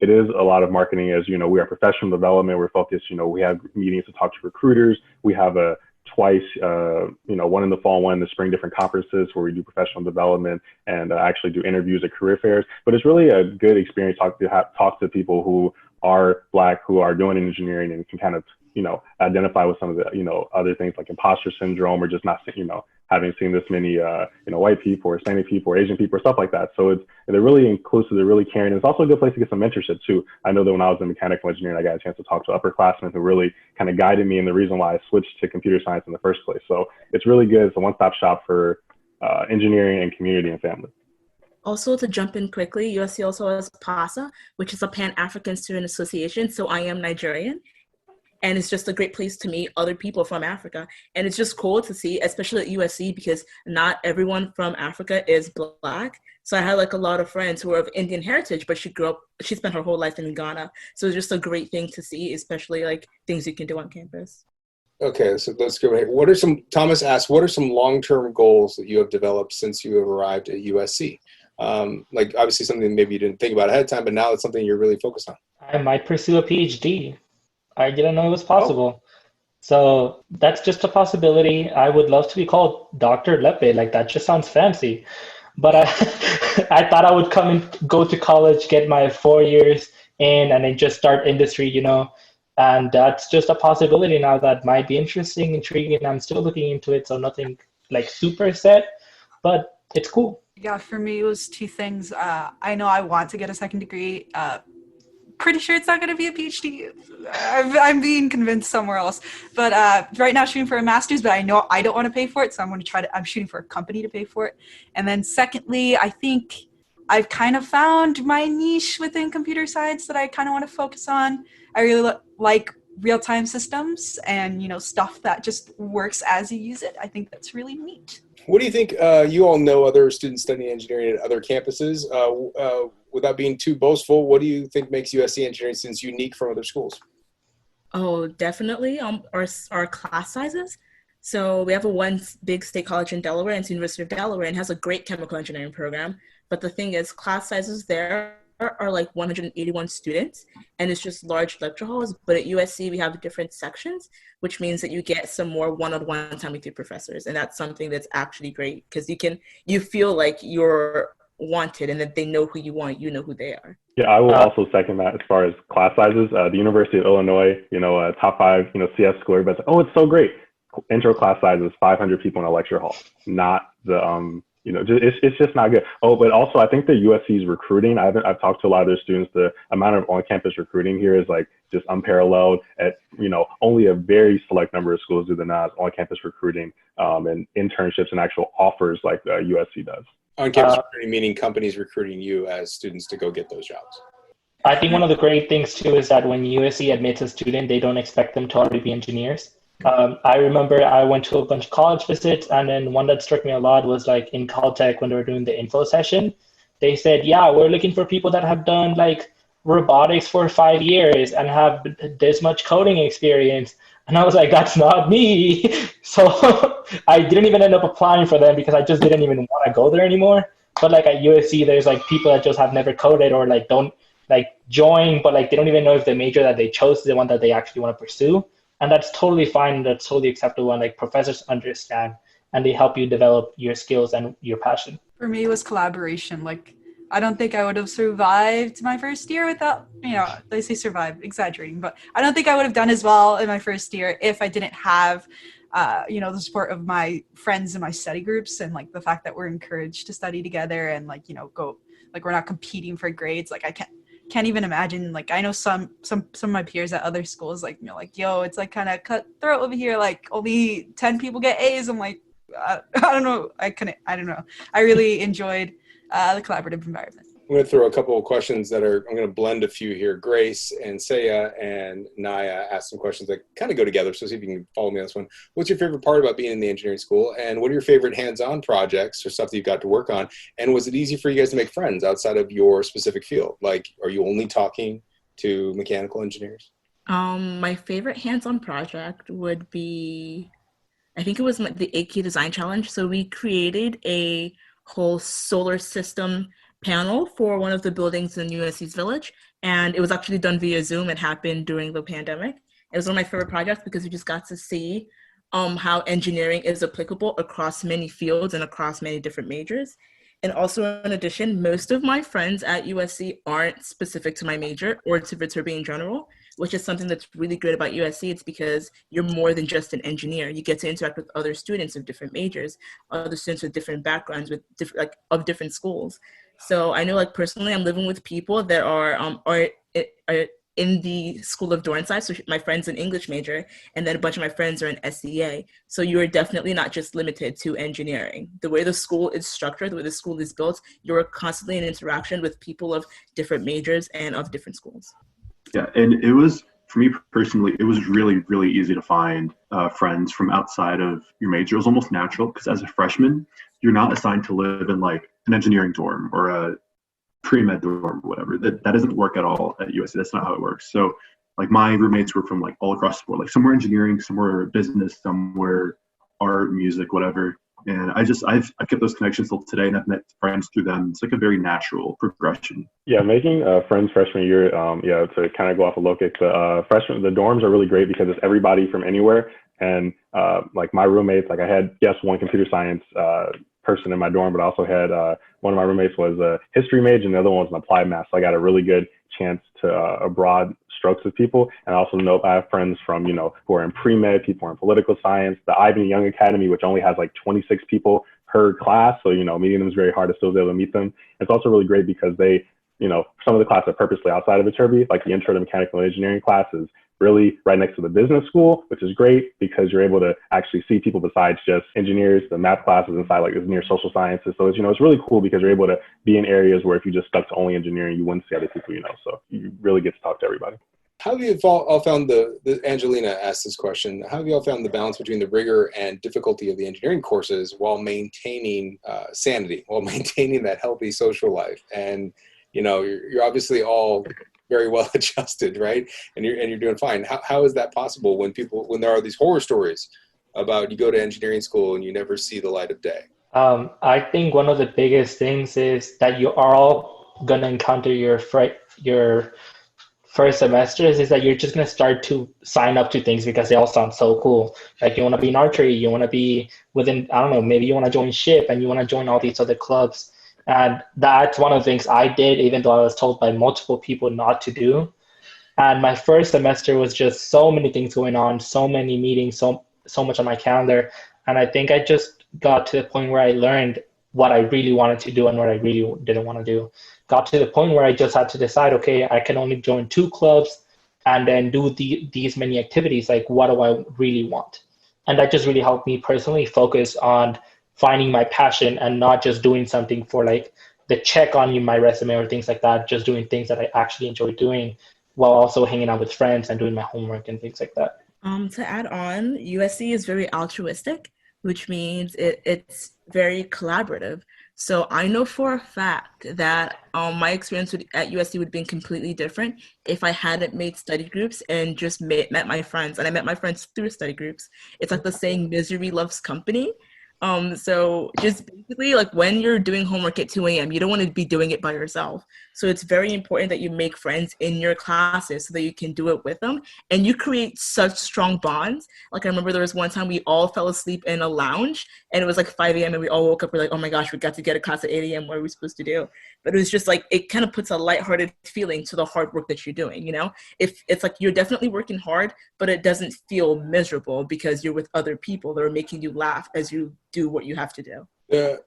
It is a lot of marketing, as we are professional development. We're focused. We have meetings to talk to recruiters. We have twice, one in the fall, one in the spring, different conferences where we do professional development and actually do interviews at career fairs. But it's really a good experience talk to people who are Black, who are doing engineering, and can kind of identify with some of the other things like imposter syndrome, or just not having seen this many white people or Hispanic people or Asian people or stuff like that. So they're really inclusive, they're really caring. And it's also a good place to get some mentorship too. I know that when I was in mechanical engineering, I got a chance to talk to upperclassmen who really kind of guided me, and the reason why I switched to computer science in the first place. So it's really good. It's a one-stop shop for engineering and community and family. Also, to jump in quickly, USC also has PASA, which is a Pan-African Student Association. So I am Nigerian. And it's just a great place to meet other people from Africa. And it's just cool to see, especially at USC, because not everyone from Africa is Black. So I had a lot of friends who are of Indian heritage, but she spent her whole life in Ghana. So it's just a great thing to see, especially things you can do on campus. Okay, so let's go ahead. Thomas asked, what are some long-term goals that you have developed since you have arrived at USC? Obviously something maybe you didn't think about ahead of time, but now it's something you're really focused on. I might pursue a PhD. I didn't know it was possible. So that's just a possibility. I would love to be called Dr. Lepe. That just sounds fancy. But I thought I would come and go to college, get my 4 years in, and then just start industry, And that's just a possibility now that might be interesting, intriguing. I'm still looking into it, so nothing super set, but it's cool. Yeah, for me, it was two things. I know I want to get a second degree. Pretty sure it's not going to be a PhD. I'm being convinced somewhere else. But right now, shooting for a master's, but I know I don't want to pay for it, so I'm shooting for a company to pay for it. And then secondly, I think I've kind of found my niche within computer science that I kind of want to focus on. I really like real-time systems and, stuff that just works as you use it. I think that's really neat. What do you think? You all know other students studying engineering at other campuses. Without being too boastful, what do you think makes USC engineering students unique from other schools? Oh, definitely. Our class sizes. So we have one big state college in Delaware, and it's the University of Delaware, and has a great chemical engineering program. But the thing is, class sizes there are like 181 students, and it's just large lecture halls. But at USC, we have different sections, which means that you get some more one-on-one time with your professors, and that's something that's actually great because you feel like you're wanted and that they know who you want, you know who they are. Yeah, I will also second that as far as class sizes. The University of Illinois, top 5, CS school, everybody's like, oh, it's so great. Intro class size is 500 people in a lecture hall, not the, it's just not good. Oh, but also I think the USC's recruiting, I've talked to a lot of their students, the amount of on-campus recruiting here is like just unparalleled at, only a very select number of schools do the on-campus recruiting and internships and actual offers like USC does. On-campus recruiting meaning companies recruiting you as students to go get those jobs. I think one of the great things too is that when USC admits a student, they don't expect them to already be engineers. I remember I went to a bunch of college visits, and then one that struck me a lot was like in Caltech when they were doing the info session. They said, yeah, we're looking for people that have done like robotics for 5 years and have this much coding experience. And I was like, that's not me. So I didn't even end up applying for them because I just didn't even want to go there anymore. But like at USC, there's like people that just have never coded or like don't like join, but like they don't even know if the major that they chose is the one that they actually want to pursue. And that's totally fine. That's totally acceptable. And like professors understand and they help you develop your skills and your passion. For me, it was collaboration. Like, I don't think I would have survived my first year without, they say survive, exaggerating, but I don't think I would have done as well in my first year if I didn't have, the support of my friends in my study groups and like the fact that we're encouraged to study together and like, go, like we're not competing for grades. Like I can't even imagine, like I know some of my peers at other schools, like, yo, it's like kind of cutthroat over here. Like only 10 people get A's. I'm like, I don't know. I don't know. I really enjoyed the collaborative environment. I'm going to throw a couple of questions I'm going to blend a few here. Grace and Saya and Naya asked some questions that kind of go together. So see if you can follow me on this one. What's your favorite part about being in the engineering school? And what are your favorite hands-on projects or stuff that you've got to work on? And was it easy for you guys to make friends outside of your specific field? Like, are you only talking to mechanical engineers? My favorite hands-on project would be, I think it was the 8K Design Challenge. So we created a whole solar system panel for one of the buildings in USC's Village. And it was actually done via Zoom. It happened during the pandemic. It was one of my favorite projects because we just got to see how engineering is applicable across many fields and across many different majors. And also, in addition, most of my friends at USC aren't specific to my major or to Viterbi in general, which is something that's really great about USC. It's because you're more than just an engineer. You get to interact with other students of different majors, other students with different backgrounds, with of different schools. So I know, like personally, I'm living with people that are in the School of Dornsife. So my friend's an English major, and then a bunch of my friends are in SEA. So you are definitely not just limited to engineering. The way the school is structured, the way the school is built, you're constantly in interaction with people of different majors and of different schools. Yeah, and it was, for me personally, it was really, really easy to find friends from outside of your major. It was almost natural because as a freshman, you're not assigned to live in like an engineering dorm or a pre-med dorm or whatever. That doesn't work at all at USC. That's not how it works. So like my roommates were from like all across the board, like somewhere engineering, somewhere business, somewhere art, music, whatever. And I've kept those connections till today, and I've met friends through them. It's like a very natural progression. Yeah, making friends freshman year, to kind of go off of Loic, the dorms are really great because it's everybody from anywhere. And like my roommates, like I had, yes, one computer science person in my dorm, but I also had one of my roommates was a history major and the other one was an applied math. So I got a really good chance to a broad strokes with people. And I also know I have friends from, who are in pre-med, people who are in political science, the Ivan Young Academy, which only has like 26 people per class. So, meeting them is very hard to still be able to meet them. It's also really great because they, some of the classes are purposely outside of Viterbi, like the intro to mechanical engineering classes really right next to the business school, which is great because you're able to actually see people besides just engineers. The math classes inside like is near social sciences. So it's, it's really cool because you're able to be in areas where if you just stuck to only engineering, you wouldn't see other people, so you really get to talk to everybody. How have you all found Angelina asked this question, how have you all found the balance between the rigor and difficulty of the engineering courses while maintaining sanity, while maintaining that healthy social life? And, you're obviously all very well adjusted, right? And you're doing fine. How is that possible when there are these horror stories about you go to engineering school and you never see the light of day? I think one of the biggest things is that you are all going to encounter your first semesters is that you're just going to start to sign up to things because they all sound so cool. Like you want to be in archery, you want to be within, I don't know, maybe you want to join SHIP and you want to join all these other clubs. And that's one of the things I did, even though I was told by multiple people not to do. And my first semester was just so many things going on, so many meetings, so much on my calendar. And I think I just got to the point where I learned what I really wanted to do and what I really didn't want to do. Got to the point where I just had to decide, okay, I can only join 2 clubs and then do these many activities. Like, what do I really want? And that just really helped me personally focus on finding my passion and not just doing something for like the check on my resume or things like that, just doing things that I actually enjoy doing while also hanging out with friends and doing my homework and things like that. To add on, USC is very altruistic, which means it's very collaborative. So I know for a fact that my experience at USC would have been completely different if I hadn't made study groups and just met my friends. And I met my friends through study groups. It's like the saying, misery loves company. So just basically like when you're doing homework at 2 a.m., you don't want to be doing it by yourself. So it's very important that you make friends in your classes so that you can do it with them. And you create such strong bonds. Like I remember there was one time we all fell asleep in a lounge and it was like 5 a.m. and we all woke up. We're like, oh my gosh, we got to get a class at 8 a.m. What are we supposed to do? But it was just like, it kind of puts a lighthearted feeling to the hard work that you're doing. If it's like you're definitely working hard, but it doesn't feel miserable because you're with other people that are making you laugh as you do what you have to do.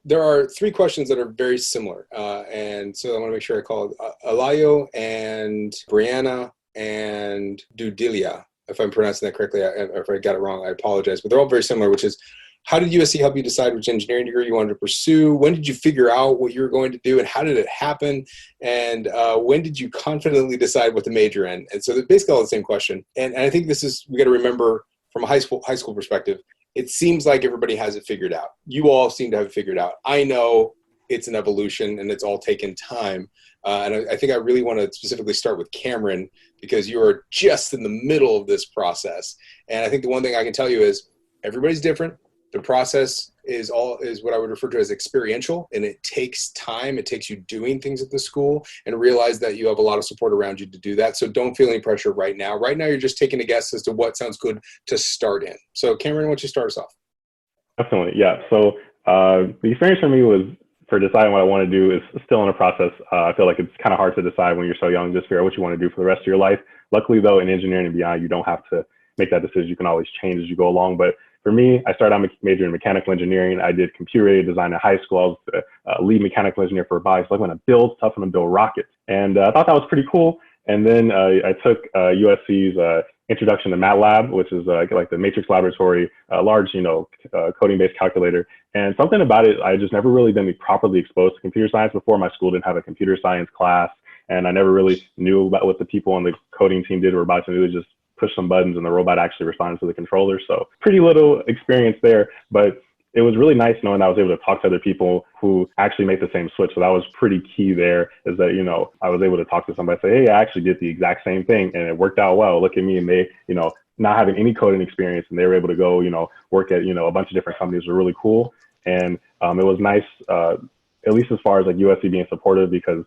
There are 3 questions that are very similar. And so I want to make sure I call Alayo and Brianna and Dudilia. If I'm pronouncing that correctly, if I got it wrong, I apologize. But they're all very similar, which is, how did USC help you decide which engineering degree you wanted to pursue? When did you figure out what you were going to do, and how did it happen? And when did you confidently decide what to major in? And so they're basically all the same question. And I think we got to remember from a high school perspective, it seems like everybody has it figured out. You all seem to have it figured out. I know it's an evolution and it's all taken time. And I think I really want to specifically start with Cameron because you are just in the middle of this process. And I think the one thing I can tell you is everybody's different. The process is what I would refer to as experiential, and it takes time. It takes you doing things at the school and realize that you have a lot of support around you to do that. So don't feel any pressure right now. Right now, you're just taking a guess as to what sounds good to start in. So Cameron, why don't you start us off? Definitely, yeah. So the experience for me was for deciding what I want to do is still in a process. I feel like it's kind of hard to decide when you're so young, just figure out what you want to do for the rest of your life. Luckily, though, in engineering and beyond, you don't have to make that decision. You can always change as you go along. But for me, I started out majoring in mechanical engineering. I did computer-aided design in high school. I was the lead mechanical engineer for robotics. So I went to build stuff and build rockets. And I thought that was pretty cool. And then I took USC's Introduction to MATLAB, which is like the Matrix Laboratory, large, coding-based calculator. And something about it, I just never really been properly exposed to computer science before. My school didn't have a computer science class, and I never really knew about what the people on the coding team did robotics. And it was just push some buttons and the robot actually responded to the controller. So pretty little experience there, but it was really nice knowing that I was able to talk to other people who actually make the same switch. So that was pretty key there, is that, I was able to talk to somebody, say, hey, I actually did the exact same thing and it worked out well. Look at me. And they, not having any coding experience, and they were able to go, work at, a bunch of different companies were really cool. And it was nice, at least as far as like USC being supportive, because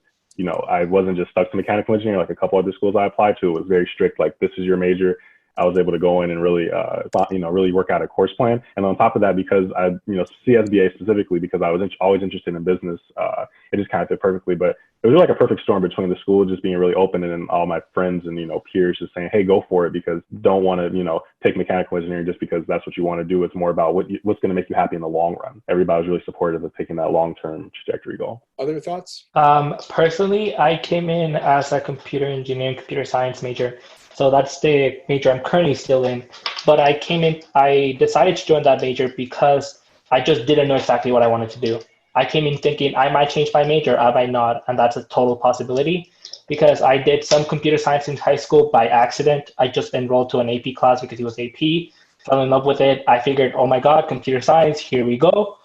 I wasn't just stuck to mechanical engineering like a couple other schools I applied to. It was very strict, like this is your major. I was able to go in and really, really work out a course plan. And on top of that, because I, CSBA specifically, because I was always interested in business, it just kind of fit perfectly. But it was really like a perfect storm between the school just being really open and then all my friends and, peers just saying, hey, go for it, because don't want to, take mechanical engineering just because that's what you want to do. It's more about what's going to make you happy in the long run. Everybody was really supportive of taking that long-term trajectory goal. Other thoughts? Personally, I came in as a computer engineering, computer science major. So that's the major I'm currently still in. But I decided to join that major because I just didn't know exactly what I wanted to do. I came in thinking I might change my major, I might not, and that's a total possibility because I did some computer science in high school by accident. I just enrolled to an AP class because it was AP, fell in love with it. I figured, oh my God, computer science, here we go.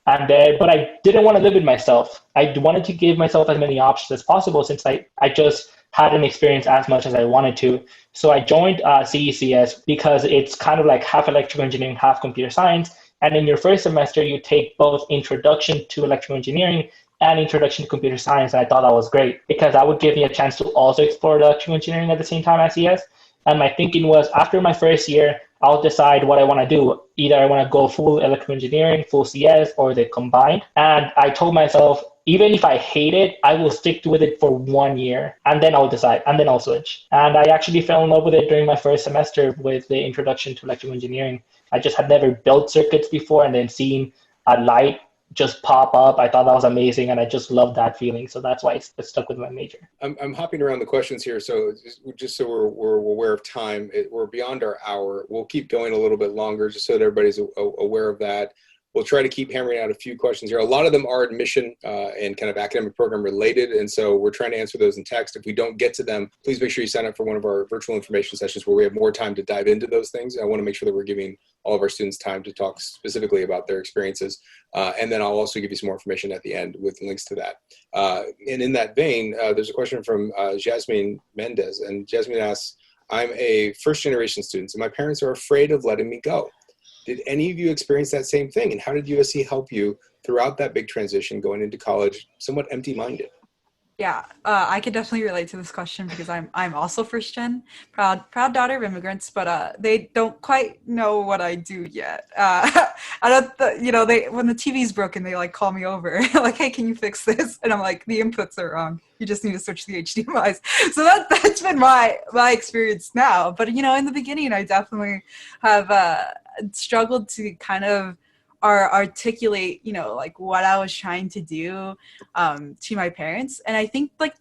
And then, but I didn't want to live with myself. I wanted to give myself as many options as possible since I just hadn't experienced as much as I wanted to. So I joined CECS because it's kind of like half electrical engineering, half computer science. And in your first semester, you take both introduction to electrical engineering and introduction to computer science. And I thought that was great because that would give me a chance to also explore electrical engineering at the same time as CS. And my thinking was after my first year, I'll decide what I want to do. Either I want to go full electrical engineering, full CS, or they combined. And I told myself, even if I hate it, I will stick with it for 1 year and then I'll decide and then I'll switch. And I actually fell in love with it during my first semester with the introduction to electrical engineering. I just had never built circuits before and then seeing a light just pop up. I thought that was amazing and I just loved that feeling. So that's why it stuck with my major. I'm hopping around the questions here. So just so we're aware of time, we're beyond our hour. We'll keep going a little bit longer just so that everybody's aware of that. We'll try to keep hammering out a few questions here. A lot of them are admission and kind of academic program related. And so we're trying to answer those in text. If we don't get to them, please make sure you sign up for one of our virtual information sessions where we have more time to dive into those things. I want to make sure that we're giving all of our students time to talk specifically about their experiences. And then I'll also give you some more information at the end with links to that. And in that vein, there's a question from Jasmine Mendez. And Jasmine asks, I'm a first generation student, and my parents are afraid of letting me go. Did any of you experience that same thing? And how did USC help you throughout that big transition going into college, somewhat empty-minded? Yeah, I could definitely relate to this question because I'm also first gen, proud daughter of immigrants, but they don't quite know what I do yet. I don't, when the TV's broken, they like call me over, like, hey, can you fix this? And I'm like, the inputs are wrong. You just need to switch the HDMI's. So that's been my experience now. But in the beginning, I definitely have struggled to kind of articulate, like what I was trying to do to my parents. And I think I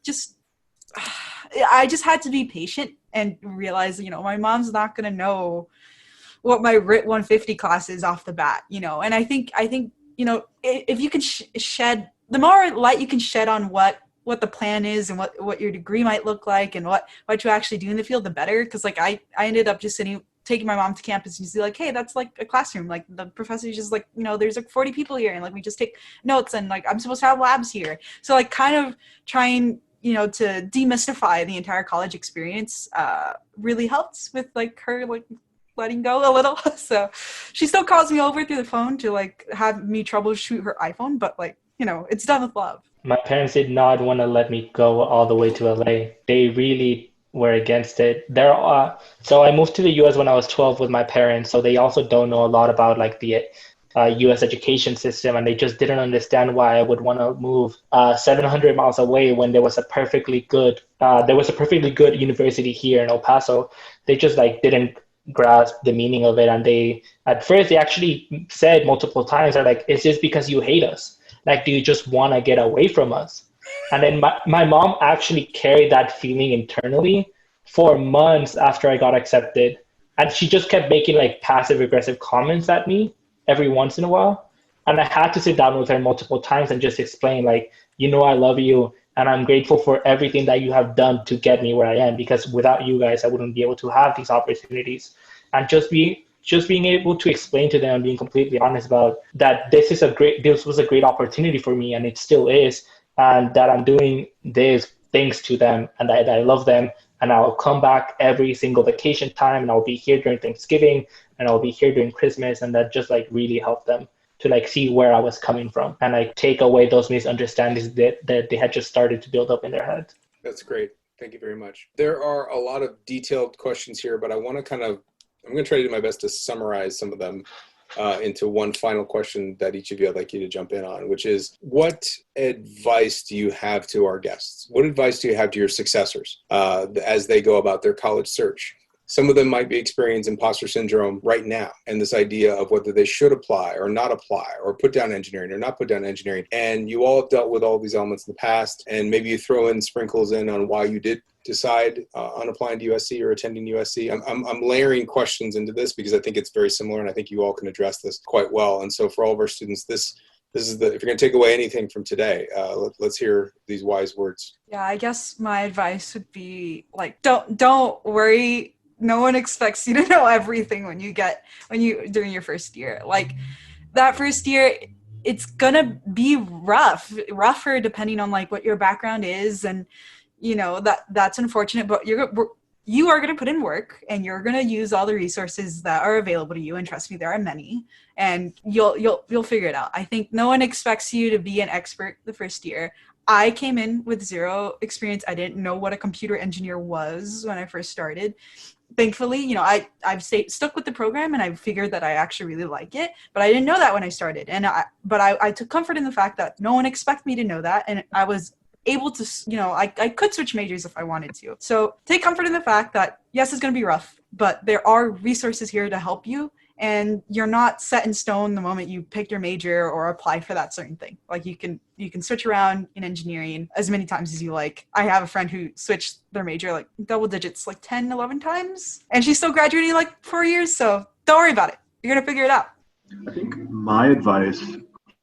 just had to be patient and realize, my mom's not going to know what my RIT 150 class is off the bat, and I think, if you can shed, the more light you can shed on what the plan is and what your degree might look like and what you actually do in the field, the better. Cause like I ended up just taking my mom to campus and she's like, hey, that's like a classroom. Like the professor's just like, there's like 40 people here and like we just take notes and like I'm supposed to have labs here. So like kind of trying, to demystify the entire college experience really helped with like her like letting go a little. So she still calls me over through the phone to like have me troubleshoot her iPhone, but like, it's done with love. My parents did not want to let me go all the way to LA. They really were against it. So I moved to the US when I was 12 with my parents, so they also don't know a lot about like the US education system, and they just didn't understand why I would want to move 700 miles away when there was a perfectly good university here in El Paso. They just like didn't grasp the meaning of it, and at first they actually said multiple times, they're like, it's just because you hate us. Like, do you just want to get away from us? And then my mom actually carried that feeling internally for months after I got accepted. And she just kept making like passive aggressive comments at me every once in a while. And I had to sit down with her multiple times and just explain like, I love you and I'm grateful for everything that you have done to get me where I am, because without you guys, I wouldn't be able to have these opportunities. And just being able to explain to them and being completely honest about that this was a great opportunity for me and it still is. And that I'm doing this thanks to them and that I love them. And I'll come back every single vacation time and I'll be here during Thanksgiving and I'll be here during Christmas. And that just like really helped them to like see where I was coming from and like take away those misunderstandings that they had just started to build up in their heads. That's great. Thank you very much. There are a lot of detailed questions here, but I'm going to try to do my best to summarize some of them into one final question that each of you, I'd like you to jump in on, which is, what advice do you have to our guests? What advice do you have to your successors as they go about their college search? Some of them might be experiencing imposter syndrome right now, and this idea of whether they should apply or not apply, or put down engineering or not put down engineering. And you all have dealt with all these elements in the past, and maybe you throw in sprinkles in on why you did decide on applying to USC or attending USC. I'm layering questions into this because I think it's very similar, and I think you all can address this quite well. And so for all of our students, this is if you're going to take away anything from today, let's hear these wise words. Yeah, I guess my advice would be like, don't worry. No one expects you to know everything when you during your first year. Like that first year, it's gonna be rougher depending on like what your background is, and you know that's unfortunate. But you are gonna put in work, and you're gonna use all the resources that are available to you. And trust me, there are many, and you'll figure it out. I think no one expects you to be an expert the first year. I came in with zero experience. I didn't know what a computer engineer was when I first started. Thankfully, you know, I've stuck with the program, and I figured that I actually really like it, but I didn't know that when I started. And I took comfort in the fact that no one expected me to know that. And I was able to, you know, I could switch majors if I wanted to. So take comfort in the fact that yes, it's going to be rough, but there are resources here to help you. And you're not set in stone the moment you pick your major or apply for that certain thing. Like you can switch around in engineering as many times as you like. I have a friend who switched their major like double digits, like 10, 11 times. And she's still graduating in like 4 years. So don't worry about it. You're going to figure it out. I think my advice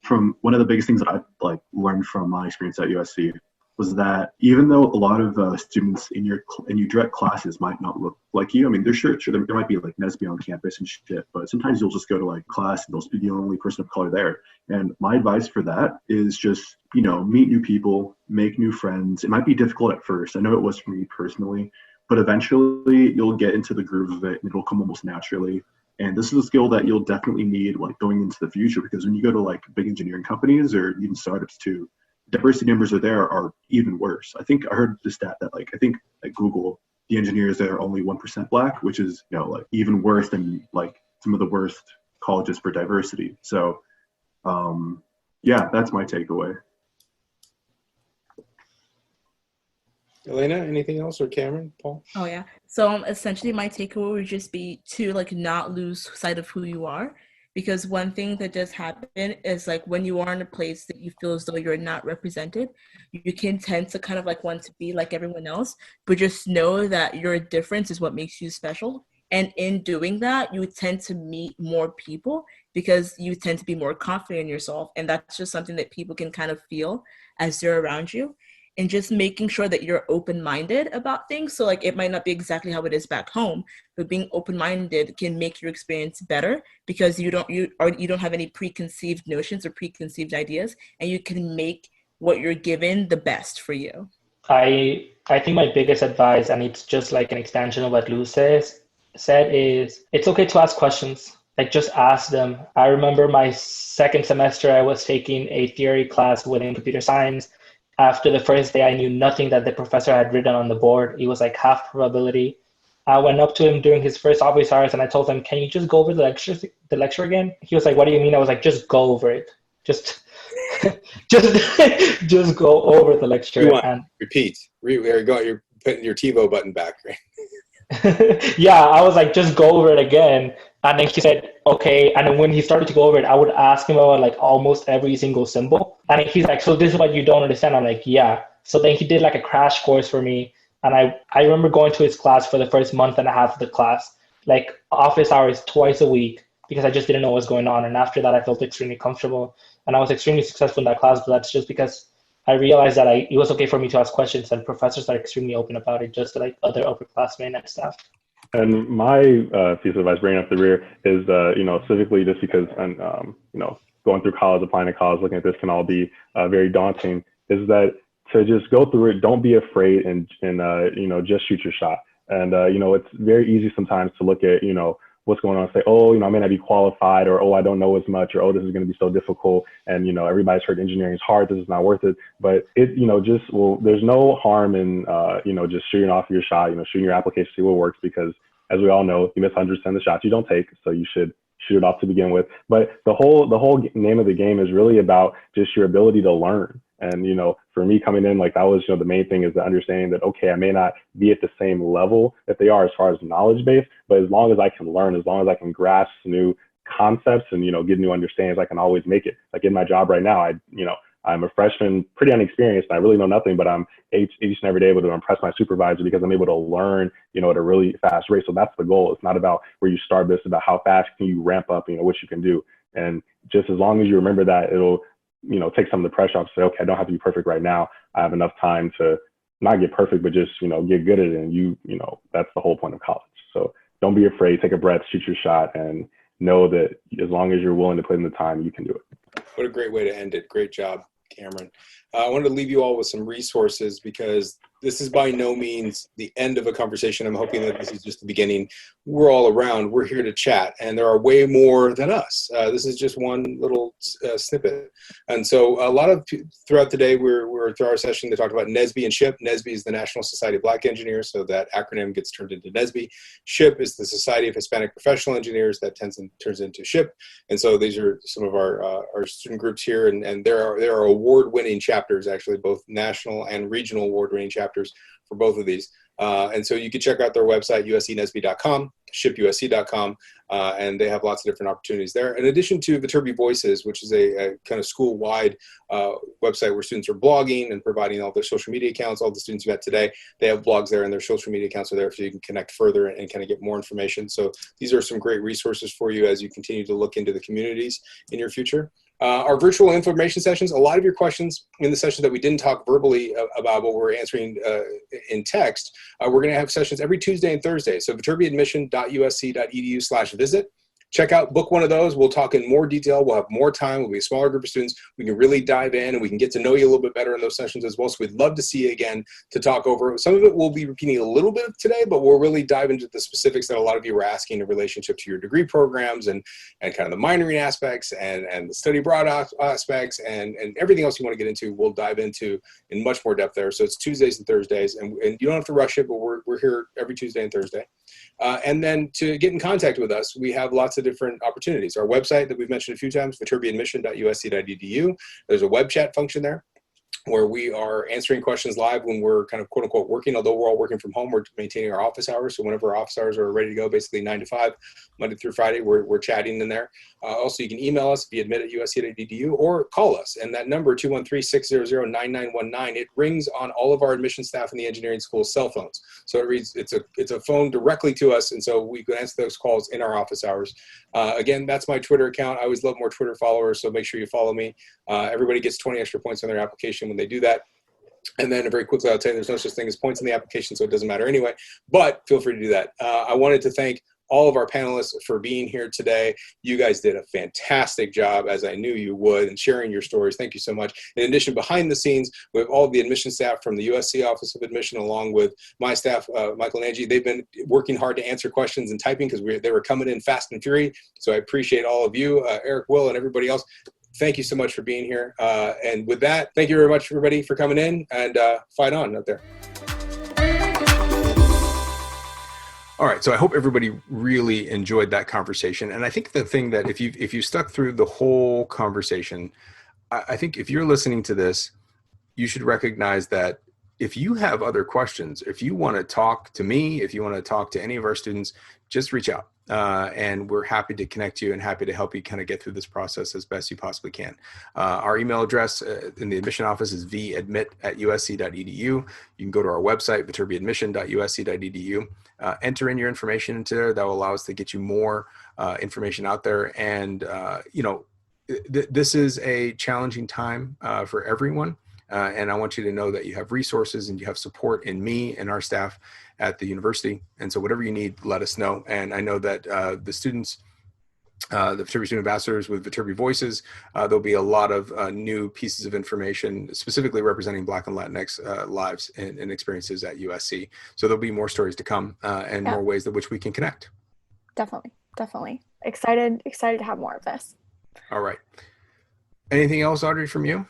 from one of the biggest things that I learned from my experience at USC was that even though a lot of students in your direct classes might not look like you, I mean, sure there might be like Nesby on campus and shit, but sometimes you'll just go to like class and they'll be the only person of color there. And my advice for that is just, you know, meet new people, make new friends. It might be difficult at first. I know it was for me personally, but eventually you'll get into the groove of it and it'll come almost naturally. And this is a skill that you'll definitely need like going into the future, because when you go to like big engineering companies or even startups too, diversity numbers are even worse. I think I heard the stat that like I think at Google the engineers there are only 1% black, which is, you know, like even worse than like some of the worst colleges for diversity. So yeah, that's my takeaway. Elena, anything else, or Cameron, Paul? Oh yeah. So essentially my takeaway would just be to like not lose sight of who you are. Because one thing that does happen is like when you are in a place that you feel as though you're not represented, you can tend to kind of like want to be like everyone else, but just know that your difference is what makes you special. And in doing that, you tend to meet more people because you tend to be more confident in yourself. And that's just something that people can kind of feel as they're around you. And just making sure that you're open-minded about things. So like it might not be exactly how it is back home, but being open-minded can make your experience better because you don't have any preconceived notions or preconceived ideas, and you can make what you're given the best for you. I think my biggest advice, and it's just like an extension of what Lou said, is it's okay to ask questions. Like just ask them. I remember my second semester, I was taking a theory class within computer science. After the first day, I knew nothing that the professor had written on the board. It was like half probability. I went up to him during his first office hours and I told him, "Can you just go over the lecture again?" He was like, "What do you mean?" I was like, "Just go over it. Just just go over the lecture." And repeat. You're putting your TiVo button back, right? Yeah, I was like, "Just go over it again." And then he said, "Okay." And then when he started to go over it, I would ask him about like almost every single symbol. And he's like, "So this is what you don't understand?" I'm like, "Yeah." So then he did like a crash course for me. And I remember going to his class for the first month and a half of the class, like office hours twice a week, because I just didn't know what was going on. And after that, I felt extremely comfortable. And I was extremely successful in that class. But that's just because I realized that it was okay for me to ask questions, and professors are extremely open about it, just like other upperclassmen and staff. And my piece of advice, bringing up the rear, is civically, just because going through college, applying to college, looking at this can all be very daunting. Is that to just go through it, don't be afraid, and just shoot your shot. And it's very easy sometimes to look at what's going on and say, oh, I may not be qualified, or oh, I don't know as much, or oh, this is going to be so difficult, and everybody's heard engineering is hard, this is not worth it. But there's no harm in just shooting off your shot, shooting your application, see what works, because as we all know, you miss 100% of the shots you don't take, so you should shoot it off to begin with. But the whole name of the game is really about just your ability to learn. And, for me coming in, like that was, the main thing is the understanding that, okay, I may not be at the same level that they are as far as knowledge base, but as long as I can learn, as long as I can grasp new concepts and, get new understandings, I can always make it. Like in my job right now, I'm a freshman, pretty unexperienced. I really know nothing, but I'm each and every day able to impress my supervisor because I'm able to learn, at a really fast rate. So that's the goal. It's not about where you start, but it's about how fast can you ramp up, what you can do. And just as long as you remember that, it'll, take some of the pressure off. Say, okay, I don't have to be perfect right now. I have enough time to not get perfect, but just, get good at it. And that's the whole point of college. So don't be afraid, take a breath, shoot your shot, and know that as long as you're willing to put in the time, you can do it. What a great way to end it. Great job, Cameron. I wanted to leave you all with some resources because this is by no means the end of a conversation. I'm hoping that this is just the beginning. We're all around. We're here to chat, and there are way more than us. This is just one little snippet. And so a lot of throughout the day, we're through our session, they talked about NSBE and SHIP. NSBE is the National Society of Black Engineers, so that acronym gets turned into NSBE. SHIP is the Society of Hispanic Professional Engineers, that turns into SHIP. And so these are some of our student groups here, and there are award-winning chapters, actually, both national and regional award-winning chapters for both of these. And so you can check out their website, uscnesbe.com, shipusc.com, and they have lots of different opportunities there. In addition to Viterbi Voices, which is a kind of school-wide website where students are blogging and providing all their social media accounts. All the students you met today, they have blogs there, and their social media accounts are there so you can connect further and kind of get more information. So these are some great resources for you as you continue to look into the communities in your future. Our virtual information sessions, a lot of your questions in the session that we didn't talk verbally about, but we're answering in text, we're going to have sessions every Tuesday and Thursday. So viterbiadmission.usc.edu/visit. Check out, book one of those. We'll talk in more detail. We'll have more time. We'll be a smaller group of students. We can really dive in and we can get to know you a little bit better in those sessions as well. So we'd love to see you again to talk over. Some of it we'll be repeating a little bit today, but we'll really dive into the specifics that a lot of you were asking in relationship to your degree programs and kind of the minoring aspects and the study abroad aspects and everything else you want to get into. We'll dive into in much more depth there. So it's Tuesdays and Thursdays, and you don't have to rush it, but we're here every Tuesday and Thursday. And then to get in contact with us, we have lots of different opportunities. Our website that we've mentioned a few times, viterbiadmission.usc.edu. There's a web chat function there where we are answering questions live when we're kind of quote unquote working. Although we're all working from home, we're maintaining our office hours. So whenever our office hours are ready to go, basically 9 to 5, Monday through Friday, we're chatting in there. Also, you can email us, beadmit@usc.edu, or call us. And that number, 213-600-9919, it rings on all of our admission staff in the engineering school's cell phones. So it's a phone directly to us. And so we can answer those calls in our office hours. Again, that's my Twitter account. I always love more Twitter followers, so make sure you follow me. Everybody gets 20 extra points on their application when they do that. And then very quickly, I'll tell you there's no such thing as points in the application, so it doesn't matter anyway, but feel free to do that. I wanted to thank all of our panelists for being here today. You guys did a fantastic job, as I knew you would, and sharing your stories. Thank you so much. In addition, behind the scenes, we have all the admission staff from the USC Office of Admission, along with my staff, Michael and Angie. They've been working hard to answer questions and typing because they were coming in fast and furious. So I appreciate all of you, Eric, Will, and everybody else. Thank you so much for being here. And with that, thank you very much, everybody, for coming in, and fight on out there. All right, so I hope everybody really enjoyed that conversation. And I think the thing that if you stuck through the whole conversation, I think if you're listening to this, you should recognize that if you have other questions, if you want to talk to me, if you want to talk to any of our students, just reach out. And we're happy to connect you and happy to help you kind of get through this process as best you possibly can. Our email address in the admission office is vadmit@usc.edu. You can go to our website, viterbiadmission.usc.edu. Enter in your information into there. That will allow us to get you more information out there. And, this is a challenging time for everyone. And I want you to know that you have resources and you have support in me and our staff at the university. And so whatever you need, let us know. And I know that the students, the Viterbi Student Ambassadors with Viterbi Voices, there'll be a lot of new pieces of information specifically representing Black and Latinx lives and experiences at USC. So there'll be more stories to come and more ways in which we can connect. Definitely. Excited to have more of this. All right. Anything else, Audrey, from you?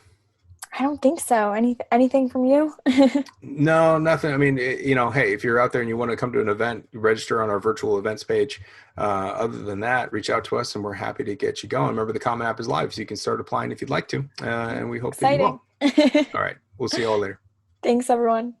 I don't think so. Anything from you? No, nothing. I mean, hey, if you're out there and you want to come to an event, register on our virtual events page. Other than that, reach out to us and we're happy to get you going. Remember, the Common App is live, so you can start applying if you'd like to. And we hope that you will. All right. We'll see you all later. Thanks, everyone.